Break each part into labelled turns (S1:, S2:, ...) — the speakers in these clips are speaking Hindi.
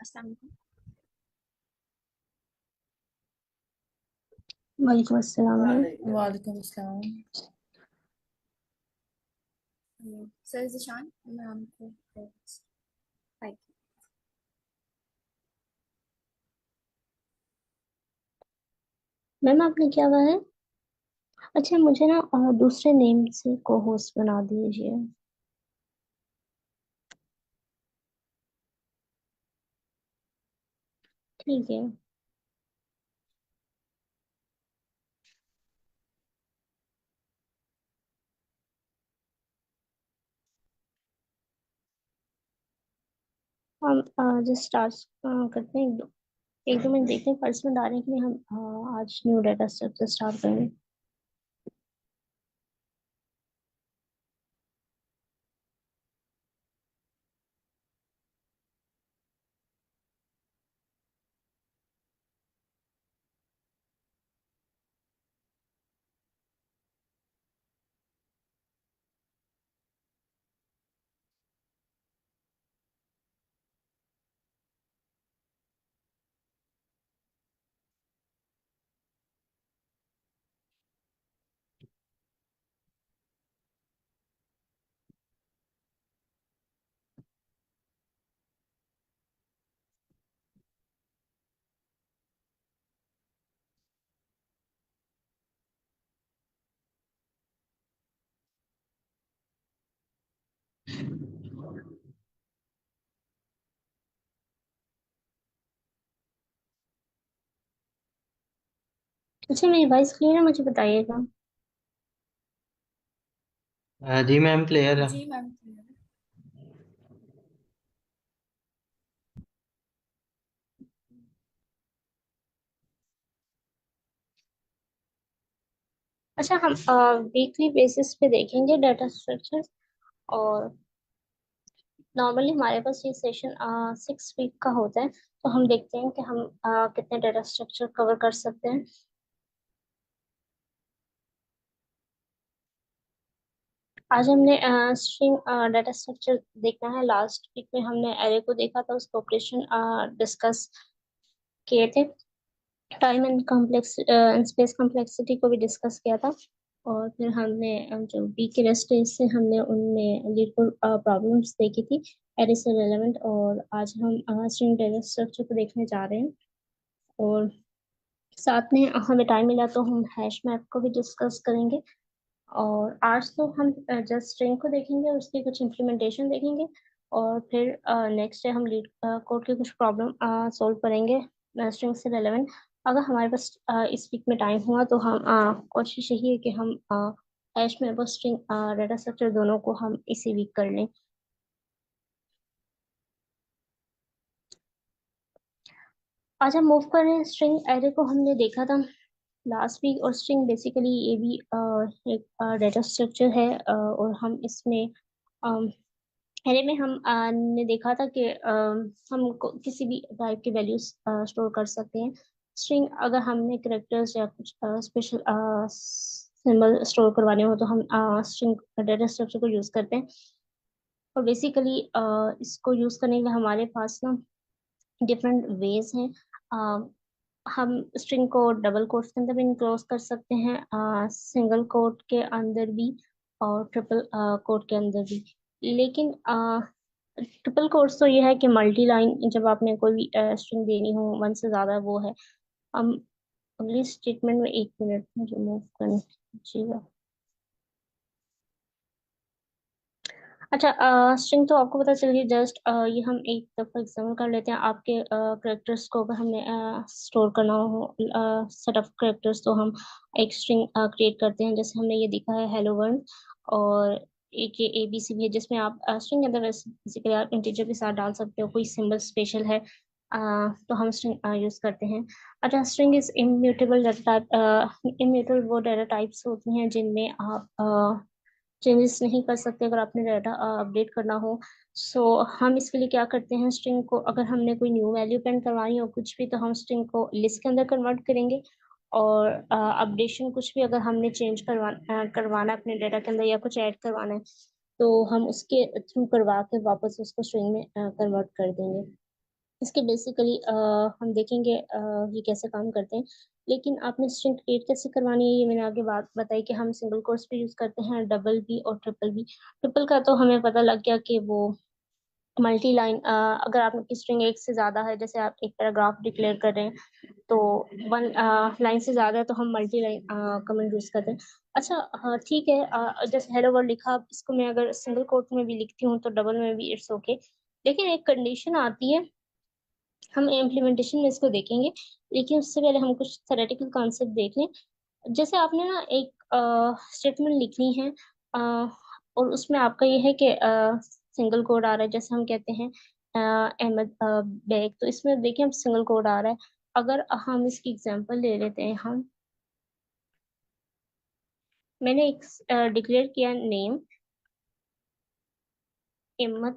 S1: अस्सलाम वालेकुम।
S2: वालेकुम अस्सलाम मैम।
S3: वालेकुम अस्सलाम।
S1: सर ज़िशान, मैं आपको फाइव।
S2: मैम आपने क्या कहा है? अच्छा मुझे ना दूसरे नेम से को होस्ट बना दीजिए। ठीक है। हम जस्ट स्टार्ट करते हैं। एक दो मिनट देखते हैं फर्स्ट में डालने के लिए हम आज न्यू डाटा स्ट्रक्चर स्टार्ट करेंगे। अच्छा मेरी वॉइस क्लियर है, मुझे बताइएगा।
S4: जी मैम क्लियर है।
S1: जी मैम।
S2: अच्छा हम वीकली बेसिस पे देखेंगे डाटा स्ट्रक्चर। और नॉर्मली हमारे पास ये सेशन 6 वीक का होता है, तो हम देखते हैं कि हम कितने डाटा स्ट्रक्चर कवर कर सकते हैं। आज हमने स्ट्रिंग डाटा स्ट्रक्चर देखना है। लास्ट वीक में हमने एरे को देखा था, उसका ऑपरेशन डिस्कस किए थे। Time and complex space complexity को भी डिस्कस किया था। और फिर हमने जो वीक के रेस्ट डेज से हमने उनमें लीडफुल प्रॉब्लम्स देखी थी एरे से रिलेवेंट। और आज हम स्ट्रिंग डाटा स्ट्रक्चर को देखने जा रहे हैं। और साथ में हमें टाइम मिला तो हम हैश मैप को भी डिस्कस करेंगे। और आज तो हम जस्ट स्ट्रिंग को देखेंगे और उसकी कुछ इम्प्लीमेंटेशन देखेंगे। और फिर नेक्स्ट डे हम लीड कोड की कुछ प्रॉब्लम सॉल्व करेंगे स्ट्रिंग से रेलेवेंट। अगर हमारे पास इस वीक में टाइम हुआ तो हम कोशिश यही है कि हम हैश में और स्ट्रिंग डाटा स्ट्रक्चर दोनों को हम इसी वीक कर लें। आज हम मूव कर रहे हैं। स्ट्रिंग एरे को हमने देखा था लास्ट वीक। और स्ट्रिंग बेसिकली ये भी एक डाटा स्ट्रक्चर है। और हम इसमें एरे में हम ने देखा था कि हम किसी भी टाइप के वैल्यूज स्टोर कर सकते हैं। स्ट्रिंग अगर हमने करेक्टर्स या कुछ स्पेशल सिंबल स्टोर करवाने हो तो हम स्ट्रिंग डाटा स्ट्रक्चर को यूज करते हैं। और बेसिकली इसको यूज करने के लिए हमारे पास ना डिफरेंट वेज हैं। हम स्ट्रिंग को डबल कोट्स के अंदर भी इनक्लोज कर सकते हैं, सिंगल कोट के अंदर भी, और ट्रिपल कोट के अंदर भी। लेकिन ट्रिपल कोट्स तो ये है कि मल्टी लाइन जब आपने कोई भी स्ट्रिंग देनी हो वन से ज्यादा, वो है। हम अगली स्टेटमेंट में एक मिनट मुझे मूव करने दीजिएगा। अच्छा स्ट्रिंग तो आपको पता चल गई। जस्ट ये हम एक दफा एग्जाम्पल कर लेते हैं। आपके करेक्टर्स को अगर हमने स्टोर करना हो सेट ऑफ करेक्टर्स, तो हम एक स्ट्रिंग क्रिएट करते हैं। जैसे हमने ये दिखा है हेलो वर्ल्ड। और एक ये ABC भी है जिसमें आप स्ट्रिंग के अंदर बेसिकली आप इंटीजर के साथ डाल सकते हो, कोई सिंबल स्पेशल है तो हम स्ट्रिंग यूज करते हैं। अच्छा string is immutable data type. Immutable वो डाटा टाइप्स होती हैं जिनमें आप चेंजेस नहीं कर सकते अगर आपने डाटा अपडेट करना हो। सो हम इसके लिए क्या करते हैं, स्ट्रिंग को अगर हमने कोई न्यू वैल्यू प्रिंट करवानी हो कुछ भी, तो हम स्ट्रिंग को लिस्ट के अंदर कन्वर्ट करेंगे। और अपडेशन कुछ भी अगर हमने चेंज करवाना है अपने डाटा के अंदर या कुछ ऐड करवाना है, तो हम उसके थ्रू करवा के वापस उसको स्ट्रिंग में कन्वर्ट कर देंगे। इसके बेसिकली हम देखेंगे ये कैसे काम करते हैं। लेकिन आपने स्ट्रिंग क्रिएट कैसे करवानी है ये मैंने आगे बात बताई कि हम सिंगल कोर्स पे यूज करते हैं, डबल भी और ट्रिपल भी। ट्रिपल का तो हमें पता लग गया कि वो मल्टी लाइन, अगर आपकी स्ट्रिंग एक से ज्यादा है, जैसे आप एक पैराग्राफ डिक्लेयर कर रहे हैं तो वन लाइन से ज्यादा है तो हम मल्टी लाइन कमेंट यूज करते हैं। अच्छा, ठीक है, जैसे हेलो वर्ल्ड लिखा, अब इसको मैं अगर सिंगल कोट में भी लिखती हूँ तो डबल में भी इट्स ओके। लेकिन एक कंडीशन आती है, हम इम्प्लीमेंटेशन में इसको देखेंगे, लेकिन उससे पहले हम कुछ थेरेटिकल कॉन्सेप्ट देख लें। जैसे आपने ना एक स्टेटमेंट लिखनी है, और उसमें आपका ये है कि सिंगल कोड आ रहा है, जैसे हम कहते हैं अहमद बैग, तो इसमें देखिए हम सिंगल कोड आ रहा है। अगर हम इसकी एग्जांपल ले लेते हैं, हम मैंने एक डिक्लेयर किया नेम अहमद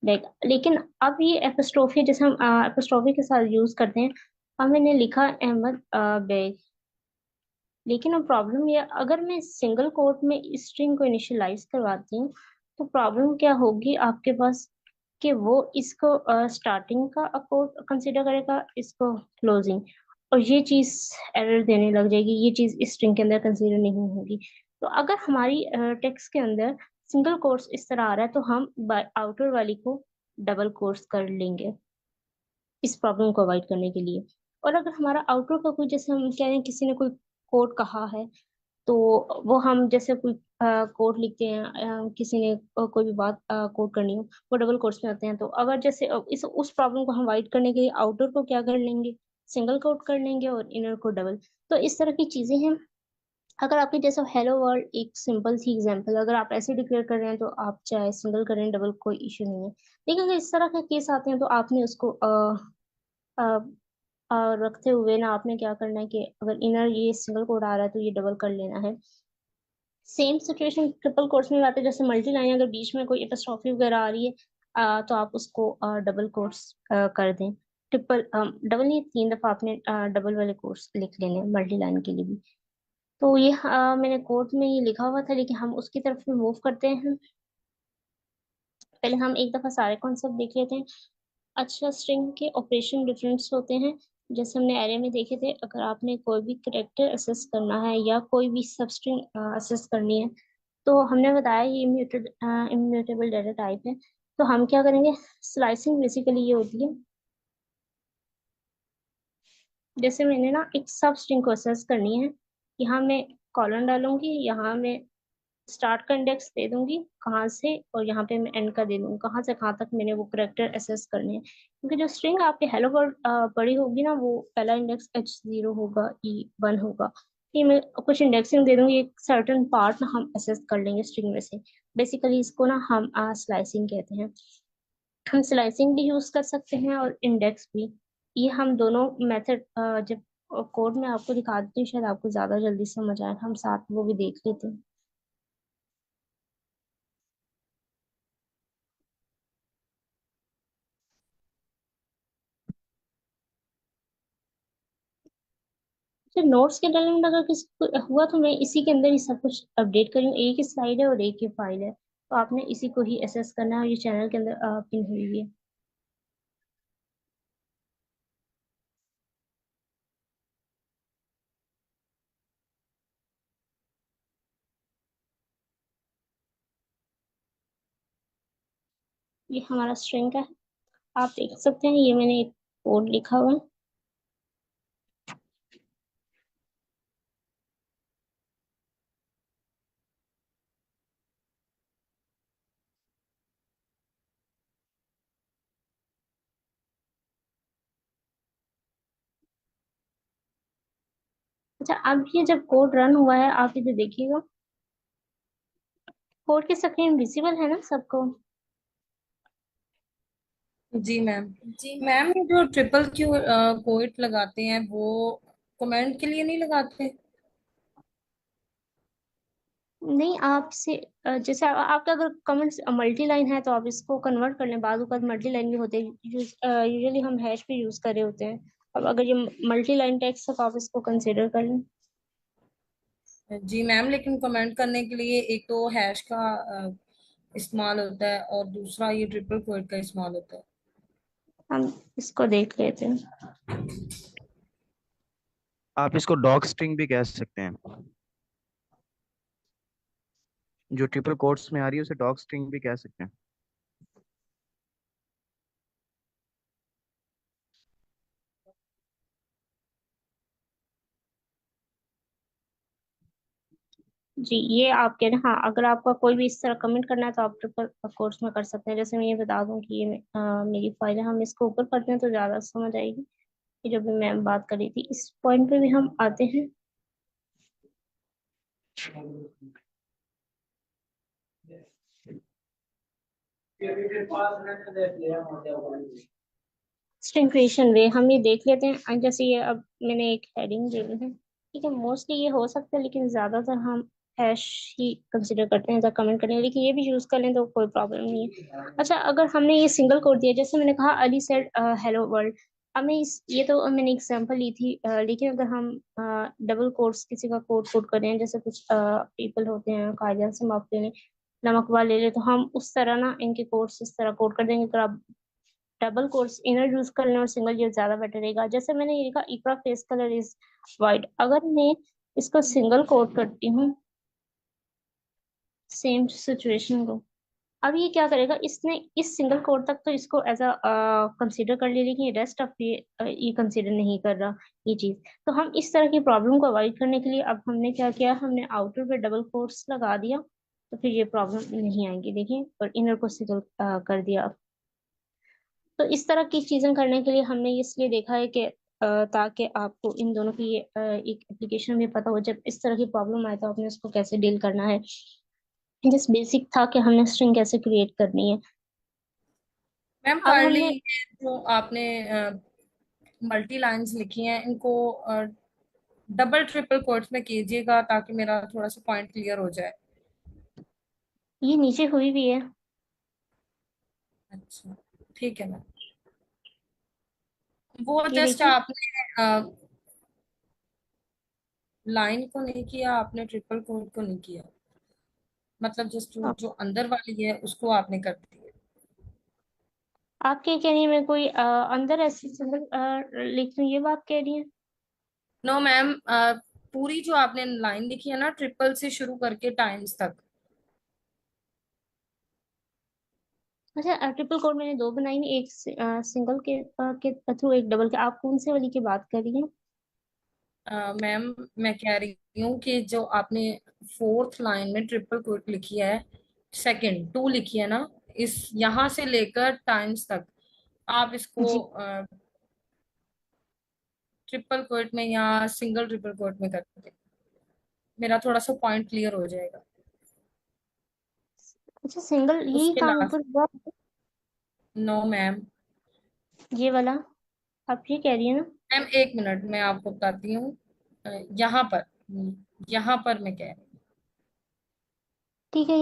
S2: बैग, लेकिन अब ये एपोस्ट्रोफी, जैसे हम एपोस्ट्रोफी के साथ यूज करते हैं, अब मैंने लिखा अहमद बैग। लेकिन अब प्रॉब्लम ये, अगर मैं सिंगल कोट में स्ट्रिंग को इनिशियलाइज करवाती हूँ तो प्रॉब्लम क्या होगी आपके पास, कि वो इसको स्टार्टिंग का कोट कंसीडर करेगा, इसको क्लोजिंग, और ये चीज एरर देने लग जाएगी, ये चीज स्ट्रिंग के अंदर कंसीडर नहीं होगी। तो अगर हमारी टेक्स्ट के अंदर सिंगल कोट्स इस तरह आ रहा है तो हम आउटर वाली को डबल कोट्स कर लेंगे इस प्रॉब्लम को अवॉइड करने के लिए। और अगर हमारा आउटर का कोई, जैसे हम कह रहे हैं किसी ने कोई कोड कहा है, तो वो हम जैसे कोई कोड लिखते हैं, किसी ने कोई भी बात कोड करनी हो, वो डबल कोट्स में आते हैं, तो अगर जैसे इस उस प्रॉब्लम को हम अवॉइड करने के लिए आउटर को क्या कर लेंगे, सिंगल कोट कर लेंगे और इनर को डबल। तो इस तरह की चीजें हैं। अगर आपके जैसे हेलो वर्ल्ड एक सिंपल सी एग्जांपल, अगर आप ऐसे डिक्लेयर कर रहे हैं तो आप चाहे सिंगल करें डबल, कोई इश्यू नहीं है। लेकिन अगर इस तरह के केस आते हैं तो आपने उसको रखते हुए ना, आपने क्या करना है कि अगर इनर ये सिंगल कोड आ रहा है तो ये डबल कर लेना है। सेम सिचुएशन ट्रिपल कोट्स में आते हैं, जैसे मल्टी लाइन अगर बीच में कोई एपोस्ट्रोफी वगैरह आ रही है, तो आप उसको डबल कोट्स कर दें। ट्रिपल डबल नहीं, 3 दफा आपने डबल वाले कोट्स लिख लेने मल्टी लाइन के लिए भी। तो ये मैंने कोड में ये लिखा हुआ था, लेकिन हम उसकी तरफ में मूव करते हैं। पहले हम एक दफा सारे कॉन्सेप्ट देख लेते हैं। अच्छा, स्ट्रिंग के ऑपरेशन डिफरेंस होते हैं, जैसे हमने एरे में देखे थे, अगर आपने कोई भी करेक्टर असेस करना है या कोई भी सब स्ट्रिंग असेस करनी है, तो हमने बताया ये इम्यूटेबल डाटा टाइप है। तो हम क्या करेंगे, स्लाइसिंग बेसिकली ये होती है, जैसे मैंने ना एक सब स्ट्रिंग को असेस करनी है, यहाँ मैं कॉलन डालूंगी, यहाँ मैं स्टार्ट का इंडेक्स दे दूंगी कहाँ से, और यहाँ पे मैं एंड का दे दूंगी कहाँ से कहाँ तक मैंने वो करेक्टर असेस करने हैं, क्योंकि जो स्ट्रिंग आपके हेलो वर्ल्ड बड़ी होगी ना, वो पहला इंडेक्स H0 होगा, E1 होगा। ये मैं कुछ इंडेक्सिंग दे दूंगी, एक सर्टेन पार्ट ना हम असेस कर लेंगे स्ट्रिंग में से। बेसिकली इसको ना हम स्लाइसिंग कहते हैं। हम स्लाइसिंग भी यूज कर सकते हैं और इंडेक्स भी। ये हम दोनों मेथड जब कोड में आपको दिखा देती हूँ, शायद आपको ज्यादा जल्दी समझ आए, हम साथ में वो भी देख लेते हैं। तो नोट्स के डालने अगर किसी को हुआ तो मैं इसी के अंदर ही सब कुछ अपडेट करी हूँ, एक ही स्लाइड है और एक ही फाइल है, तो आपने इसी को ही एसेस करना है, और ये चैनल के अंदर पिन हुई हुई है। ये हमारा स्ट्रिंग का है, आप देख सकते हैं, ये मैंने एक कोड लिखा हुआ है। अच्छा, अब ये जब कोड रन हुआ है, आप इधर देखिएगा, कोड की स्क्रीन विजिबल है ना सबको।
S3: जी मैम।
S1: जी मैम।
S3: मैम ये जो ट्रिपल क्यू कोट लगाते हैं वो कमेंट के लिए नहीं लगाते?
S2: नहीं, आपसे जैसे आपका अगर कमेंट्स मल्टी लाइन है तो आप इसको कन्वर्ट कर लें, बाद मल्टी लाइन भी होते हैं, यूजुअली हम हैश भी यूज कर रहे होते हैं। अब अगर ये मल्टी लाइन टेक्स्ट है तो आप इसको कंसिडर कर लें।
S3: जी मैम, लेकिन कमेंट करने के लिए एक तो हैश का इस्तेमाल होता है और दूसरा ये ट्रिपल कोट का इस्तेमाल होता है।
S2: हम इसको देख लेते हैं।
S5: आप इसको डॉग स्ट्रिंग भी कह सकते हैं। जो ट्रिपल कोट्स में आ रही है उसे डॉग स्ट्रिंग भी कह सकते हैं।
S2: जी, ये आपके ना, हाँ, अगर आपका कोई भी इस तरह कमेंट करना है तो आप ट्रिपल कोर्स में कर सकते हैं। जैसे मैं ये बता दूं कि ये मेरी फाइल है, हम इसको ऊपर करते हैं तो ज़्यादा समझ आएगी। ये जो भी मैम बात कर रही थी, इस पॉइंट पे भी हम आते हैं। स्ट्रिंग क्रिएशन वे हम ये देख लेते हैं। जैसे ये अब मैंने एक हेडिंग दे दी है, ठीक है। मोस्टली ये हो सकता है, लेकिन ज्यादातर हम हैश ही कंसिडर करते हैं, कमेंट करने, लेकिन ये भी यूज कर लें तो कोई प्रॉब्लम नहीं है। अच्छा, अगर हमने ये सिंगल कोड दिया, जैसे मैंने कहा अली सेड हेलो वर्ल्ड, अब मैं इस ये तो मैंने एग्जांपल ली थी, लेकिन अगर हम डबल कोड्स किसी का कोड कोड कर रहे हैं, जैसे कुछ पीपल होते हैं, कायदे से माफ ले लें, नमक वाले ले ले, तो हम उस तरह ना इनके कोड्स इस तरह कोड कर देंगे। अगर आप डबल कोट्स इनर यूज कर लें और सिंगल, ये ज्यादा बेटर रहेगा। जैसे मैंने ये लिखा इकरा फेस कलर इज वाइट, अगर मैं इसको सिंगल कोट करती हूँ, सेम सिचुएशन को, अब ये क्या करेगा, इसने इस सिंगल कोट तक तो इसको एज अ कंसीडर कर लिया, लेकिन रेस्ट ऑफ ये कंसीडर नहीं कर रहा ये चीज। तो हम इस तरह की प्रॉब्लम को अवॉइड करने के लिए अब हमने क्या किया, हमने आउटर पे डबल कोट्स लगा दिया, तो फिर ये प्रॉब्लम नहीं आएंगी। देखिए, और इनर को सिंगल कर दिया। तो इस तरह की चीजें करने के लिए हमने इसलिए देखा है कि ताकि आपको इन दोनों की एक एप्लीकेशन भी पता हो, जब इस तरह की प्रॉब्लम आए तो आपने उसको कैसे डील करना है। जस्ट बेसिक था कि हमने स्ट्रिंग कैसे क्रिएट करनी है।
S3: मैम
S2: अब
S3: काइंडली
S2: हमने,
S3: ये जो आपने मल्टी लाइंस लिखी हैं इनको डबल ट्रिपल कोट्स में कीजिएगा ताकि मेरा थोड़ा सा पॉइंट क्लियर हो जाए।
S2: ये नीचे हुई भी है।
S3: अच्छा, ठीक है मैम। वो
S2: ये
S3: जस्ट
S2: देखिए,
S3: आपने लाइन को नहीं किया, आपने ट्रिपल कोट को नहीं किया, मतलब जस्ट
S2: अ,
S3: जो अंदर वाली है उसको आपने कर दिया।
S2: आप क्या कह रही है, मैं कोई अंदर ऐसी सिंगल लिख दूं, ये बात कह रही है?
S3: नो मैम, पूरी जो आपने लाइन लिखी है ना ट्रिपल से शुरू करके टाइम्स तक।
S2: अच्छा, ट्रिपल कोड मैंने दो बनाई हैं, एक सिंगल के थ्रू, एक डबल के। आप कौन से वाली की बात कर रही हैं?
S3: मैम मैं कह रही हूँ कि जो आपने फोर्थ लाइन में ट्रिपल कोट लिखी है, सेकंड टू लिखी है ना, इस यहाँ से लेकर टाइम्स तक आप इसको
S2: जी।
S3: ट्रिपल कोट में या सिंगल ट्रिपल कोट में कर दें, मेरा थोड़ा सा पॉइंट क्लियर हो जाएगा।
S2: अच्छा, सिंगल यही
S3: उसके
S2: काम
S3: लास्ट,
S2: ऊपर हुआ?
S3: No ma'am.
S2: ये वाला आप ये कह रही है ना?
S3: मैम एक मिनट मैं आपको बताती हूँ। यहाँ पर, यहाँ पर मैं कह रही हूँ।
S2: ठीक है,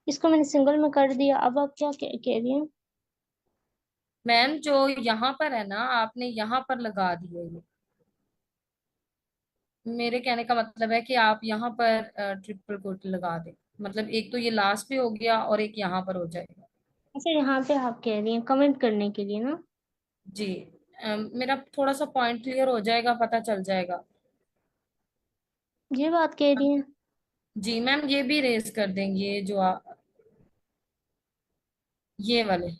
S2: इसको मैंने सिंगल में कर दिया। अब आप क्या कह रही हैं?
S3: मैम जो यहाँ पर है ना, आपने यहाँ पर लगा दिया ये, मेरे कहने का मतलब है कि आप यहाँ पर ट्रिपल कोट लगा दें, मतलब एक तो ये लास्ट पे हो गया और एक यहाँ पर हो जाएगा।
S2: अच्छा, यहाँ पे आप कह रही हैं कमेंट करने के लिए ना?
S3: जी, मेरा थोड़ा सा पॉइंट क्लियर हो जाएगा, पता चल जाएगा।
S2: ये बात कह रही हैं?
S3: जी मैम, ये भी रेज कर देंगे जो ये वाले।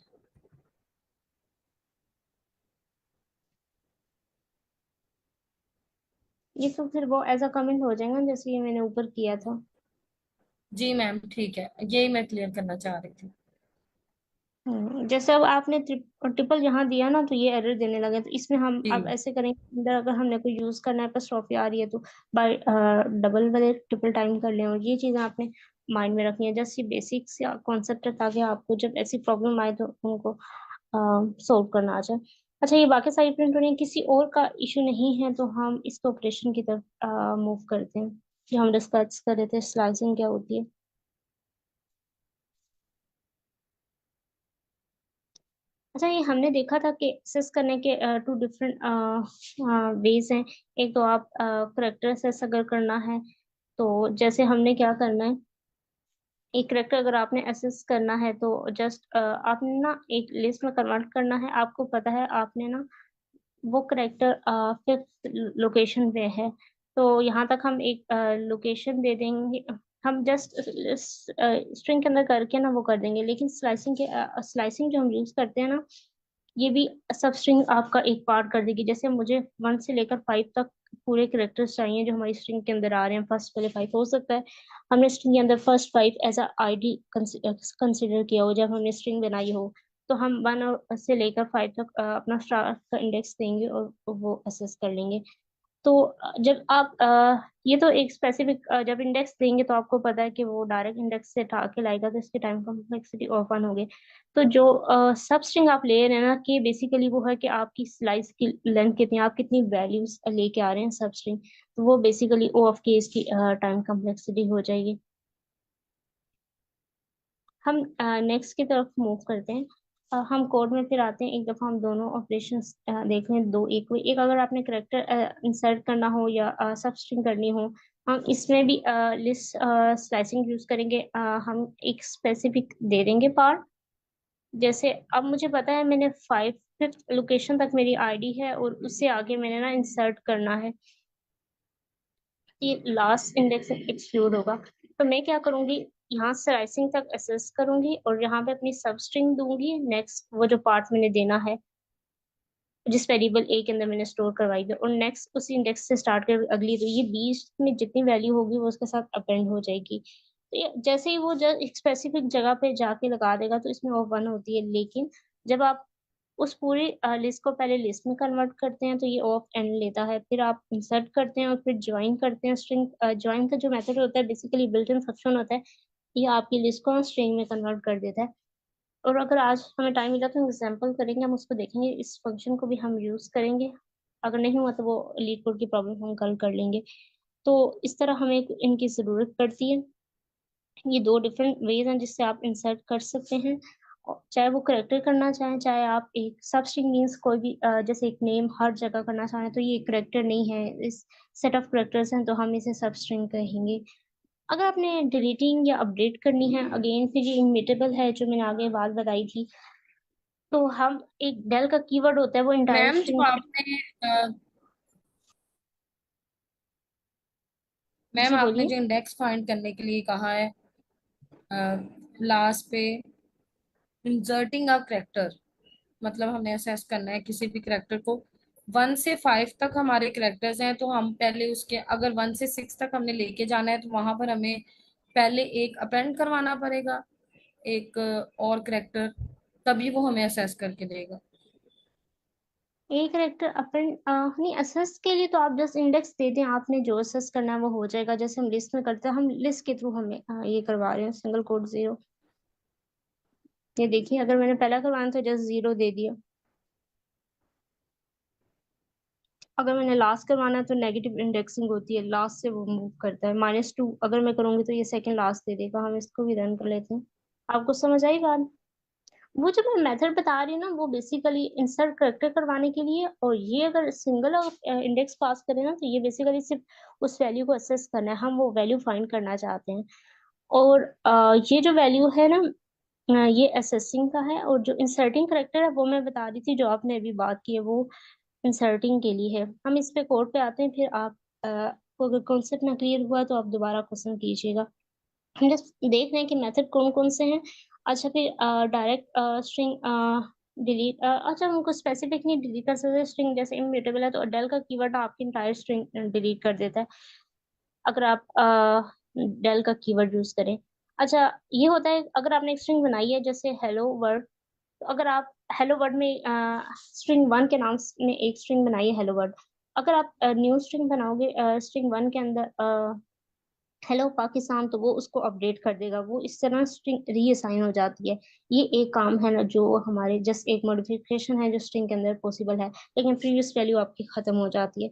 S2: ये तो फिर वो एज अ कमेंट हो जाएगा, जैसे ये मैंने ऊपर किया था।
S3: जी मैम ठीक है, यही मैं क्लियर करना चाह रही थी।
S2: जैसे अब आपने ट्रिपल यहाँ दिया ना, तो ये एरर देने लगे। तो इसमें हम अब
S3: जी
S2: ऐसे करेंगे, अंदर अगर हमने कोई यूज करना है, एपोस्ट्रोफी आ रही है, तो बाय डबल वाले ट्रिपल टाइम कर लें। और ये चीजें आपने माइंड में रखनी है, जस्ट ये बेसिक्स या कॉन्सेप्ट है, ताकि आपको जब ऐसी प्रॉब्लम आए तो उनको सोल्व करना आ जाए। अच्छा, ये बाकी सारी प्रिंट हो रही है, किसी और का इशू नहीं है, तो हम इसको ऑपरेशन की तरफ मूव करते हैं, जो हम डिस्कस कर रहे थे, स्लाइसिंग क्या होती है। अच्छा, ये हमने देखा था कि एक्सेस करने के टू डिफरेंट वेज हैं। एक तो आप करेक्टर एक्सेस अगर करना है, तो जैसे हमने क्या करना है, एक करेक्टर अगर आपने एसेस करना है तो जस्ट आपने ना एक लिस्ट में कन्वर्ट करना है। आपको पता है आपने ना वो करेक्टर फिफ्थ लोकेशन पे है, तो यहाँ तक हम एक लोकेशन दे देंगे। हम जस्ट स्ट्रिंग के अंदर करके ना वो कर देंगे, लेकिन स्लाइसिंग जो हम यूज करते हैं ना, ये भी सब स्ट्रिंग आपका एक पार्ट कर देगी। जैसे मुझे 1 से लेकर 5 तक पूरे कैरेक्टर्स चाहिए जो हमारी स्ट्रिंग के अंदर आ रहे हैं। फर्स्ट वाले 5 हो सकता है हमने स्ट्रिंग के अंदर first 5 as a ID consider किया हो जब हमने स्ट्रिंग बनाई हो, तो हम 1 से लेकर 5 तक अपना स्टार का इंडेक्स देंगे और वो असेस कर लेंगे। तो जब आप ये तो एक स्पेसिफिक जब इंडेक्स देंगे तो आपको पता है कि वो डायरेक्ट इंडेक्स से उठा के लाएगा, तो इसकी टाइम कॉम्प्लेक्सिटी ऑफ 1 होगी। तो जो सब स्ट्रिंग आप ले रहे हैं ना, कि बेसिकली वो है कि आपकी स्लाइस की लेंथ कितनी है, आप कितनी वैल्यूज लेके आ रहे हैं सब स्ट्रिंग, तो वो बेसिकली ओ ऑफ के इसकी टाइम कॉम्प्लेक्सिटी हो जाएगी। हम नेक्स्ट की तरफ मूव करते हैं। हम कोड में फिर आते हैं। एक दफा हम दोनों ऑपरेशंस देख लें, दो एक हुए। एक अगर आपने करेक्टर इंसर्ट करना हो या सब स्ट्रिंग करनी हो, हम इसमें भी लिस्ट स्लाइसिंग यूज करेंगे। हम एक स्पेसिफिक दे देंगे पार्ट। जैसे अब मुझे पता है मैंने 5th लोकेशन तक मेरी आईडी है और उससे आगे मैंने ना इंसर्ट करना है, ये लास्ट इंडेक्स एक्सक्लूड होगा। तो मैं क्या करूंगी, यहाँ से राइसिंग तक असेस करूंगी और यहाँ पे अपनी सब स्ट्रिंग दूंगी। नेक्स्ट वो जो पार्ट मैंने देना है जिस वेरिएबल ए के अंदर मैंने स्टोर करवाई है, और नेक्स्ट उसी इंडेक्स से स्टार्ट कर अगली, तो ये बीच में जितनी वैल्यू होगी वो उसके साथ अपेंड हो जाएगी। तो जैसे ही वो एक स्पेसिफिक जगह पे जाके लगा देगा तो इसमें वो 1 होती है। लेकिन जब आप उस पूरी लिस्ट को पहले लिस्ट में कन्वर्ट करते हैं तो ये ऑफ एंड लेता है। फिर आप इंसर्ट करते हैं और फिर ज्वाइन करते हैं। स्ट्रिंग ज्वाइन का जो मेथड होता है बेसिकली बिल्ट इन फंक्शन होता है, ये आपकी लिस्ट को स्ट्रिंग में कन्वर्ट कर देता है। और अगर आज हमें टाइम मिला तो एग्जाम्पल करेंगे, हम उसको देखेंगे, इस फंक्शन को भी हम यूज करेंगे। अगर नहीं हुआ तो वो लीड कोड की प्रॉब्लम हम कल कर लेंगे। तो इस तरह हमें इनकी जरूरत पड़ती है। ये दो डिफरेंट वेज हैं जिससे आप इंसर्ट कर सकते हैं, और चाहे वो करेक्टर करना चाहें, चाहे आप एक सब स्ट्रिंग मीन्स कोई भी जैसे एक नेम हर जगह करना चाहें, तो ये करेक्टर नहीं है, इस सेट ऑफ करेक्टर्स हैं तो हम इसे सब स्ट्रिंग कहेंगे। अगर आपने डिलीटिंग या अपडेट करनी है, अगेन फिर ये इमिटेबल है जो मैंने आगे बात बताई थी। तो हम एक डेल का कीवर्ड होता है वो इंटायर
S3: मैम जो
S2: स्ट्रिंग।
S3: आपने मैम
S2: जी
S3: आपने
S2: बोलिए।
S3: जो इंडेक्स फाइंड करने के लिए कहा है लास्ट पे, इंसर्टिंग अ करेक्टर, मतलब हमें असेस करना है किसी भी करेक्टर को। 1 से 5 तक हमारे करेक्टर्स हैं, तो हम पहले उसके, अगर 1 से 6 तक हमने लेके जाना है तो वहां पर हमें पहले एक अपेंड करवाना पड़ेगा, एक और करेक्टर, तभी वो हमें असेस करके देगा।
S2: एक करेक्टर अपन नहीं, असेस के लिए तो आप जस्ट इंडेक्स दे दें, आपने जो असेस करना है वो हो जाएगा। जैसे हम लिस्ट में करते हैं, हम लिस्ट के थ्रू हमें ये करवा रहे हैं सिंगल कोड 0। ये देखिए अगर मैंने पहला करवाना तो जस्ट 0 दे दिया। अगर मैंने लास्ट करवाना है तो नेगेटिव इंडेक्सिंग होती है, लास्ट से वो मूव करता है। -2 अगर मैं करूंगी तो ये सेकंड लास्ट दे देगा। हम इसको भी रन कर लेते हैं। आपको समझ आई बात? वो जो मैं मेथड बता रही हूँ ना, वो बेसिकली इंसर्ट करेक्टर करवाने के लिए, और ये अगर सिंगल इंडेक्स पास करें ना तो ये बेसिकली सिर्फ उस वैल्यू को असेस करना है। हम वो वैल्यू फाइंड करना चाहते हैं। और ये जो वैल्यू है ना, ये असेसिंग का है। और जो इंसर्टिंग करेक्टर है वो मैं बता रही थी, जो आपने अभी बात की है, वो इंसर्टिंग के लिए है। हम इस पे कोड पे आते हैं, फिर आप को अगर कॉन्सेप्ट ना क्लियर हुआ तो आप दोबारा क्वेश्चन कीजिएगा। हम जस्ट देख रहे हैं कि मेथड कौन कौन से हैं। अच्छा फिर डायरेक्ट स्ट्रिंग डिलीट, अच्छा हमको स्पेसिफिक नहीं डिलीट कर सकते स्ट्रिंग, जैसे इम्यूटेबल है तो डेल का कीवर्ड आपकी इंटायर स्ट्रिंग डिलीट कर देता है अगर आप डेल का कीवर्ड यूज करें। अच्छा ये होता है अगर आपने एक स्ट्रिंग बनाई है जैसे हेलो वर्ड, तो अगर आप हेलो वर्ड में स्ट्रिंग 1 के नाम में एक स्ट्रिंग बनाई है हेलो वर्ड, अगर आप न्यू स्ट्रिंग बनाओगे स्ट्रिंग 1 के अंदर हेलो पाकिस्तान, तो वो उसको अपडेट कर देगा। वो इस तरह स्ट्रिंग रीअसाइन हो जाती है। ये एक काम है ना जो हमारे जस्ट एक मॉडिफिकेशन है जो स्ट्रिंग के अंदर पॉसिबल है, लेकिन प्रीवियस वैल्यू आपकी खत्म हो जाती है।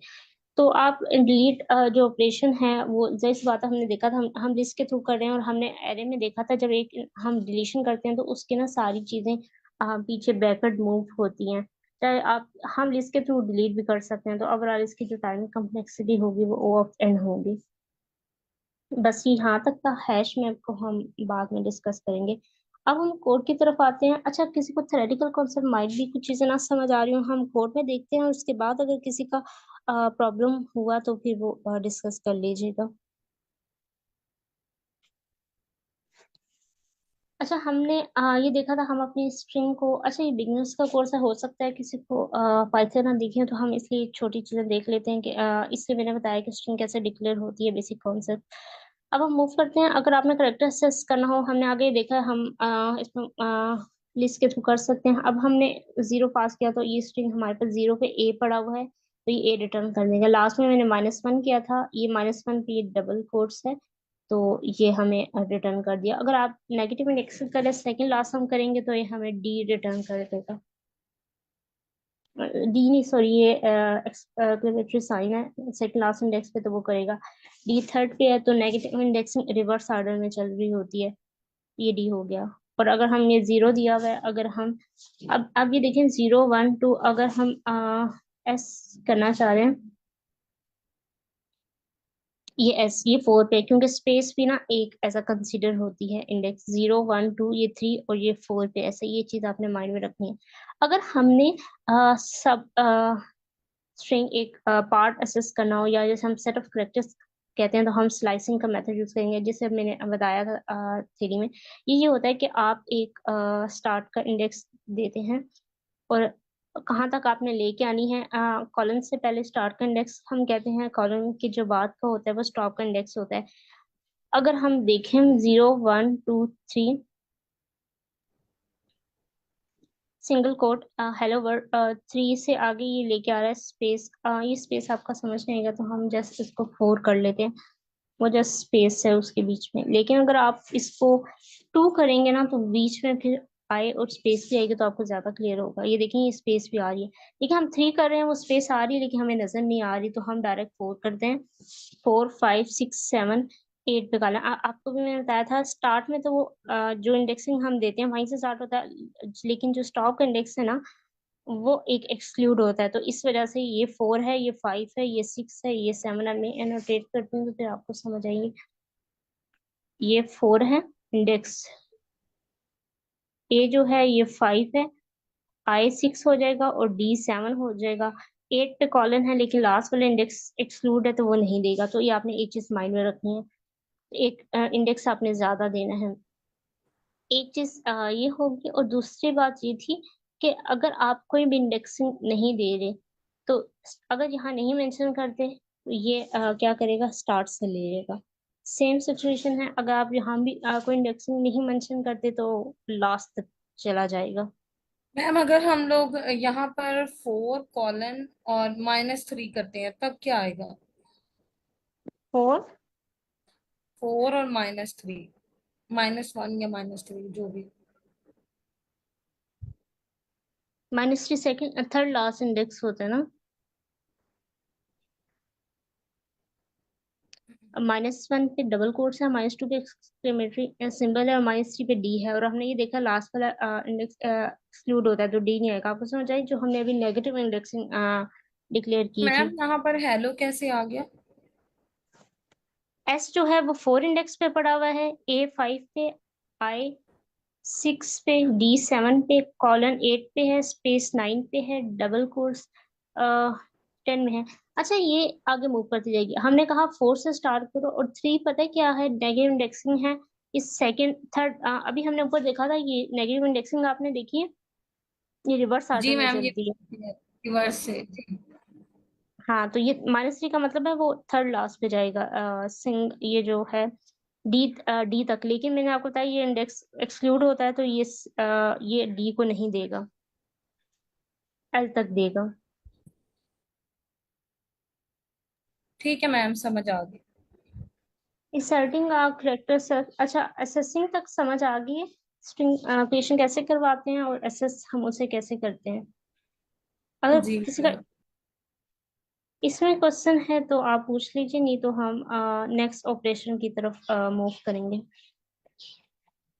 S2: तो आप डिलीट जो ऑपरेशन है वो जाहिर सी बात है, हमने देखा था, हम लिस्ट के थ्रू कर रहे हैं, और हमने एरे में देखा था जब एक हम डिलीशन करते हैं तो उसकी ना सारी चीजें पीछे बैकवर्ड मूव होती हैं। चाहे आप हम लिस्ट के थ्रू डिलीट भी कर सकते हैं, तो ओवरऑल इसकी जो टाइम कम्प्लेक्सिटी होगी वो ओ ऑफ एन होगी। बस यहाँ तक का हैश मैप को हम बाद में डिस्कस करेंगे। अब हम कोड की तरफ आते हैं। अच्छा, किसी को थ्योरेटिकल कॉन्सेप्ट माइट भी कुछ चीजें ना समझ आ रही हो, हम कोड में देखते हैं, उसके बाद अगर किसी का प्रॉब्लम हुआ तो फिर वो डिस्कस कर लीजिएगा। अच्छा, हमने ये देखा था, हम अपनी स्ट्रिंग को, अच्छा ये बिगनर्स का कोर्स है, हो सकता है किसी को पाइथन ना दिखे तो हम इसलिए छोटी चीजें देख लेते हैं कि इसलिए मैंने बताया कि स्ट्रिंग कैसे डिक्लेयर होती है, बेसिक कॉन्सेप्ट। अब हम मूव करते हैं। अगर आपने करेक्टर एक्सेस करना हो, हमने आगे देखा है, हम इसमें लिस्ट के थ्रू कर सकते हैं। अब हमने 0 पास किया तो ये स्ट्रिंग हमारे पास 0 पे ए पड़ा हुआ है, तो ये ए रिटर्न कर देगा। लास्ट में मैंने -1 किया था, ये -1 पे ये डबल कोट्स है, तो ये हमें रिटर्न कर दिया। अगर आप नेगेटिव इंडेक्स करें, सेकंड लास्ट हम करेंगे तो ये हमें डी रिटर्न कर देगा। डी नहीं, सॉरी, ये एक्सक्लेमेटरी साइन है सेकंड लास्ट इंडेक्स पे, तो वो करेगा। डी थर्ड पे है तो नेगेटिव इंडेक्सिंग रिवर्स ऑर्डर में चल रही होती है, ये डी हो गया। और अगर हम ये 0 दिया हुआ है, अगर हम अब ये देखें 0 1 2, अगर हम एस करना चाह रहे हैं, ये एस, ये 4 पे, क्योंकि स्पेस भी ना एक ऐसा कंसीडर होती है इंडेक्स। 0 1 2, ये 3 और ये 4 पे, ऐसे ये चीज आपने माइंड में रखनी है। अगर हमने सब स्ट्रिंग एक पार्ट असेस करना हो, या जैसे हम सेट ऑफ करेक्टर्स कहते हैं, तो हम स्लाइसिंग का मेथड यूज करेंगे, जिसे मैंने बताया था थ्योरी में। ये होता है कि आप एक स्टार्ट का इंडेक्स देते हैं और कहाँ तक आपने लेके आनी है। कॉलन से पहले स्टार्ट का इंडेक्स हम कहते हैं, कॉलन की जो बाद का होता है वो स्टॉप का इंडेक्स होता है। अगर हम देखें 0 1 2 3 सिंगल कोट हेलो वर्ड, 3 से आगे ये लेके आ रहा है स्पेस, ये स्पेस आपका समझ नहीं आएगा तो हम जस्ट इसको 4 कर लेते हैं, वो जस्ट स्पेस है उसके बीच में। लेकिन अगर आप इसको 2 करेंगे ना, तो बीच में फिर आए और स्पेस भी आएगी, तो आपको ज्यादा क्लियर होगा। ये देखें, ये स्पेस भी आ रही है। देखिए, हम 3 कर रहे हैं, वो स्पेस आ रही है लेकिन हमें नजर नहीं आ रही, तो हम डायरेक्ट 4 करते हैं। 4 5 6 7 8 पे काला। आपको भी मैंने बताया था स्टार्ट में, तो वो जो इंडेक्सिंग हम देते हैं वहीं से स्टार्ट होता है, लेकिन जो स्टॉप का इंडेक्स है ना, वो एक एक्सक्लूड होता है, तो इस वजह से ये 4 है, ये 5 है, ये 6 है, ये 7 है। मैं एनोटेट करती हूँ तो फिर आपको समझ आएगी। ये 4 है इंडेक्स, ए जो है ये 5 है, आई 6 हो जाएगा और डी 7 हो जाएगा। 8 पे कॉलन है लेकिन लास्ट वाला इंडेक्स एक्सक्लूड है, तो वो नहीं देगा। तो ये आपने एक चीज माइंड में रखनी है, एक इंडेक्स आपने ज्यादा देना है। एक चीज ये होगी, और दूसरी बात ये थी कि अगर आप कोई भी इंडेक्सिंग नहीं दे रहे, तो अगर यहाँ नहीं मेंशन करते तो ये क्या करेगा, स्टार्ट से ले लेगा। सेम सिचुएशन है, अगर आप यहाँ भी कोई इंडेक्सिंग नहीं मेंशन करते तो लास्ट तक चला जाएगा।
S3: मैम अगर हम लोग यहाँ पर 4 कॉलन और -3 करते हैं तब क्या आएगा?
S2: और
S3: 4 और -3, -1 या -3 जो भी।
S2: -3 सेकंड थर्ड लास्ट इंडेक्स होता है ना। -1 पे डबल कोट्स है, -2 पे एक्सक्लेमेटरी सिंबल है, और -3 पे डी है। और हमने ये देखा लास्ट वाला इंडेक्स एक्सक्लूड होता है तो डी नहीं आएगा। आपको समझ आई, जो हमने अभी नेगेटिव इंडेक्सिंग डिक्लेयर की
S3: मैम
S2: थी।
S3: यहाँ पर हेलो कैसे आ गया?
S2: एस जो है वो 4 इंडेक्स पे पड़ा हुआ है, ए 5 पे, आई 6 पे, डी 7 पे, कॉलन 8 पे है, स्पेस 9 पे है, डबल कोर्स 10 में है। अच्छा, ये आगे मूव करती जाएगी। हमने कहा 4 से स्टार्ट करो, और 3 पता है क्या है, नेगेटिव इंडेक्सिंग है। इस सेकंड थर्ड अभी हमने ऊपर देखा था, ये नेगेटिव इंडेक्सिंग आपने देखी है, ये रिवर्स ऑर्डर
S3: जी
S2: में
S3: मैम, ये
S2: चलती है।
S3: रिवर्स से जी।
S2: हाँ, तो ये -3 का मतलब है वो थर्ड लास्ट पे जाएगा, ये जो है डी, डी तक। लेकिन मैंने आपको बताया ये इंडेक्स एक्सक्लूड होता है, तो ये डी को नहीं देगा, एल तक देगा।
S3: ठीक है मैम, समझ आ गई।
S2: इंसर्टिंग करेक्टर सर्च, अच्छा असेसिंग तक समझ आ गई है। स्ट्रिंग क्रिएशन कैसे करवाते हैं और असेस हम उसे कैसे करते हैं। अगर
S3: जी
S2: किसी का
S3: मैम।
S2: इसमें क्वेश्चन है तो आप पूछ लीजिए, नहीं तो हम नेक्स्ट ऑपरेशन की तरफ मूव करेंगे।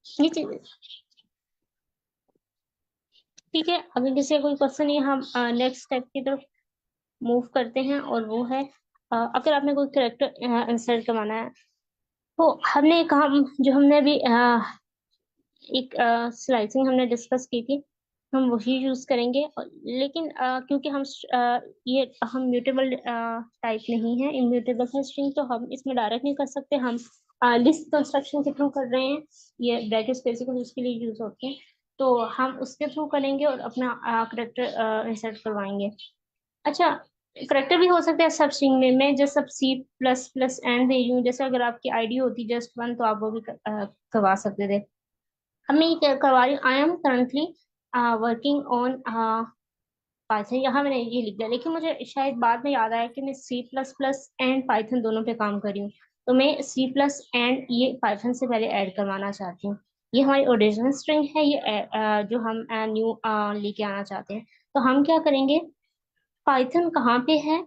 S2: ये चीज ठीक है, अगर किसी का कोई क्वेश्चन नहीं, हम नेक्स्ट स्टेप की तरफ मूव करते हैं, और वो है अगर आपने कोई करेक्टर इंसर्ट करवाना है, तो हमने कहा, जो हमने अभी एक स्लाइसिंग हमने डिस्कस की थी, हम वही यूज करेंगे। लेकिन क्योंकि ये हम म्यूटेबल टाइप नहीं है, इम्यूटेबल है स्ट्रिंग, तो हम इसमें डायरेक्ट नहीं कर सकते। हम लिस्ट कंस्ट्रक्शन के थ्रू कर रहे हैं। ये ब्रैकेट्स बेसिकली उसके लिए यूज होते हैं, तो हम उसके थ्रू करेंगे और अपना करेक्टर इंसर्ट करवाएंगे। अच्छा, करेक्टर भी हो सकता है सब स्ट्रिंग में। मैं जस्ट सब सी प्लस प्लस एंड दे रही हूँ, जैसे अगर आपकी आईडी होती जस्ट वन तो आप वो भी करवा सकते थे। अब मैं ये करवा रही हूँ, I am currently working on Python. यहाँ मैंने ये लिख दिया, लेकिन मुझे शायद बाद में याद आया कि मैं C plus plus and Python दोनों पे काम कर रही हूँ। तो मैं सी प्लस एंड ये पाइथन से पहले ऐड करवाना चाहती हूँ। ये हमारी ओरिजिनल स्ट्रिंग है, ये जो हम न्यू लेके आना चाहते हैं। तो हम क्या करेंगे, पाइथन कहाँ पे है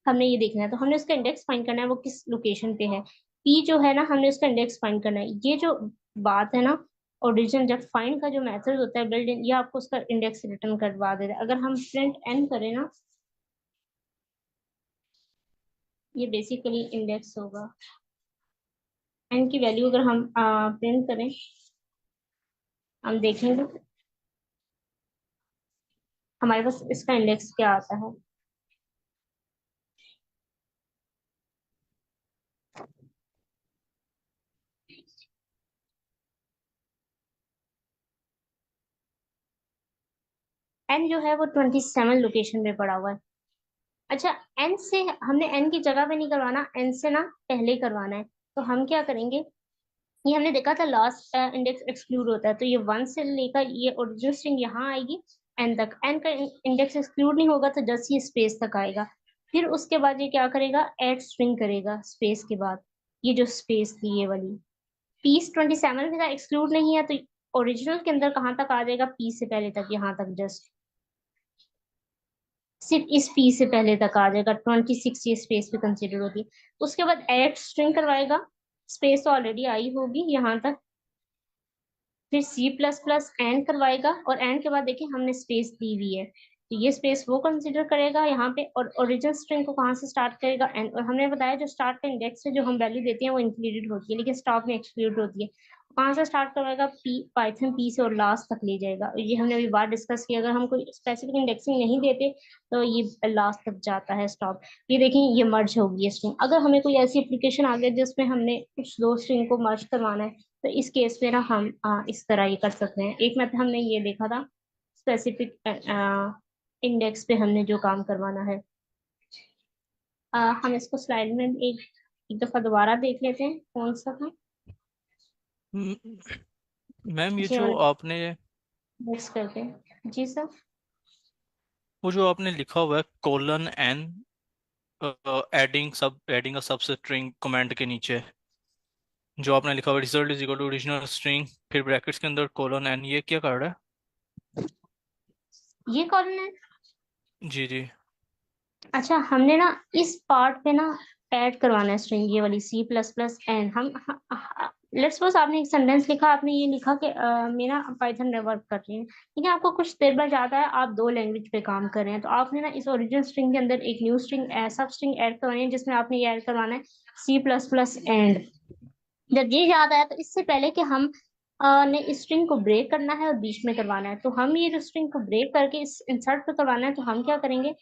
S2: हमने ये देखना है। तो हमने उसका इंडेक्स फाइंड करना है, वो किस लोकेशन पे है। पी जो है ना, हमने उसका इंडेक्स फाइंड करना है। ये जो बात है ना, ओरिजिन जब फाइंड का जो मेथड होता है बिल्ड इन, ये आपको उसका इंडेक्स रिटर्न करवा देता है। अगर हम प्रिंट एन करें ना, ये बेसिकली इंडेक्स होगा। एन की वैल्यू अगर हम प्रिंट करें, हम देखेंगे हमारे पास इसका इंडेक्स क्या आता है। एन जो है वो 27 लोकेशन में पड़ा हुआ है। अच्छा, एन से हमने एन की जगह पे नहीं करवाना, एन से ना पहले ही करवाना है। तो हम क्या करेंगे, ये हमने देखा था लास्ट इंडेक्स एक्सक्लूड होता है, तो ये वन से लेकर ये ओरिजिनल स्ट्रिंग यहाँ आएगी एन तक। एन का इंडेक्स एक्सक्लूड नहीं होगा तो जस्ट ये स्पेस तक आएगा। फिर उसके बाद ये क्या करेगा, एड स्ट्रिंग करेगा स्पेस के बाद। ये जो स्पेस थी ये वाली, पीस 27 का एक्सक्लूड नहीं है, तो ओरिजिनल के अंदर कहाँ तक आ जाएगा, पी से पहले तक, यहाँ तक जस्ट सिर्फ इस पी से पहले तक आ जाएगा। 26 ये स्पेस भी कंसिडर होती है। उसके बाद एड स्ट्रिंग करवाएगा, स्पेस तो ऑलरेडी आई होगी यहाँ तक। फिर सी प्लस प्लस एंड करवाएगा, और एंड के बाद देखिए हमने स्पेस दी हुई है, तो ये स्पेस वो कंसिडर करेगा यहाँ पे। और ओरिजिनल स्ट्रिंग को कहाँ से स्टार्ट करेगा, एंड। और हमने बताया जो स्टार्ट का इंडेक्स है जो हम वैल्यू देते हैं वो इंक्लूडेड होती है, लेकिन स्टॉप में एक्सक्लूड होती है। कहाँ से स्टार्ट करवाएगा, पी पाइथन पी से और लास्ट तक ले जाएगा। और ये हमने अभी बात डिस्कस किया, अगर हम कोई स्पेसिफिक इंडेक्सिंग नहीं देते तो ये लास्ट तक जाता है स्टॉप। ये देखिए ये मर्ज होगी स्ट्रिंग। अगर हमें कोई ऐसी एप्लीकेशन आ गई जिसमें हमने कुछ दो स्ट्रिंग को मर्ज करवाना है, तो इस केस में ना हम इस तरह ये कर सकते हैं। एक मेथड हमने ये देखा था, स्पेसिफिक इंडेक्स पे हमने जो काम करवाना है। हम इसको स्लाइड में एक दफा दोबारा देख लेते हैं, कौन सा था।
S6: मैम ये
S2: जी
S6: जो
S2: और
S6: आपने
S2: मिक्स करते हैं जी सर।
S6: वो जो आपने लिखा हुआ है कोलन एन एडिंग अ सब स्ट्रिंग कमेंट के नीचे जो आपने लिखा हुआ result is equal to original string फिर ब्रैकेट्स के अंदर कोलन एन, ये क्या कर रहा है?
S2: ये कॉलम है।
S6: जी जी।
S2: अच्छा, हमने ना इस पार्ट पे ना ऐड करवाना है स्ट्रिंग, ये वाली सी प्लस प्लस एन। हम लेट्स सपोज आपने एक सेंटेंस लिखा, आपने ये लिखा कि मेरा पाइथन में वर्क कर रही है, ठीक है। आपको कुछ देर बाद जाता है आप दो लैंग्वेज पे काम कर रहे हैं, तो आपने ना इस ओरिजिनल स्ट्रिंग के अंदर एक न्यू स्ट्रिंग सब स्ट्रिंग ऐड करवानी है, जिसमें आपने ये ऐड करवाना है सी प्लस प्लस एंड। जब ये याद आया, तो इससे पहले कि हम ने इस स्ट्रिंग को ब्रेक करना है और बीच में करवाना है, तो हम ये जो स्ट्रिंग को ब्रेक करके इस इंसर्ट पे करवाना है, तो हम क्या करेंगे,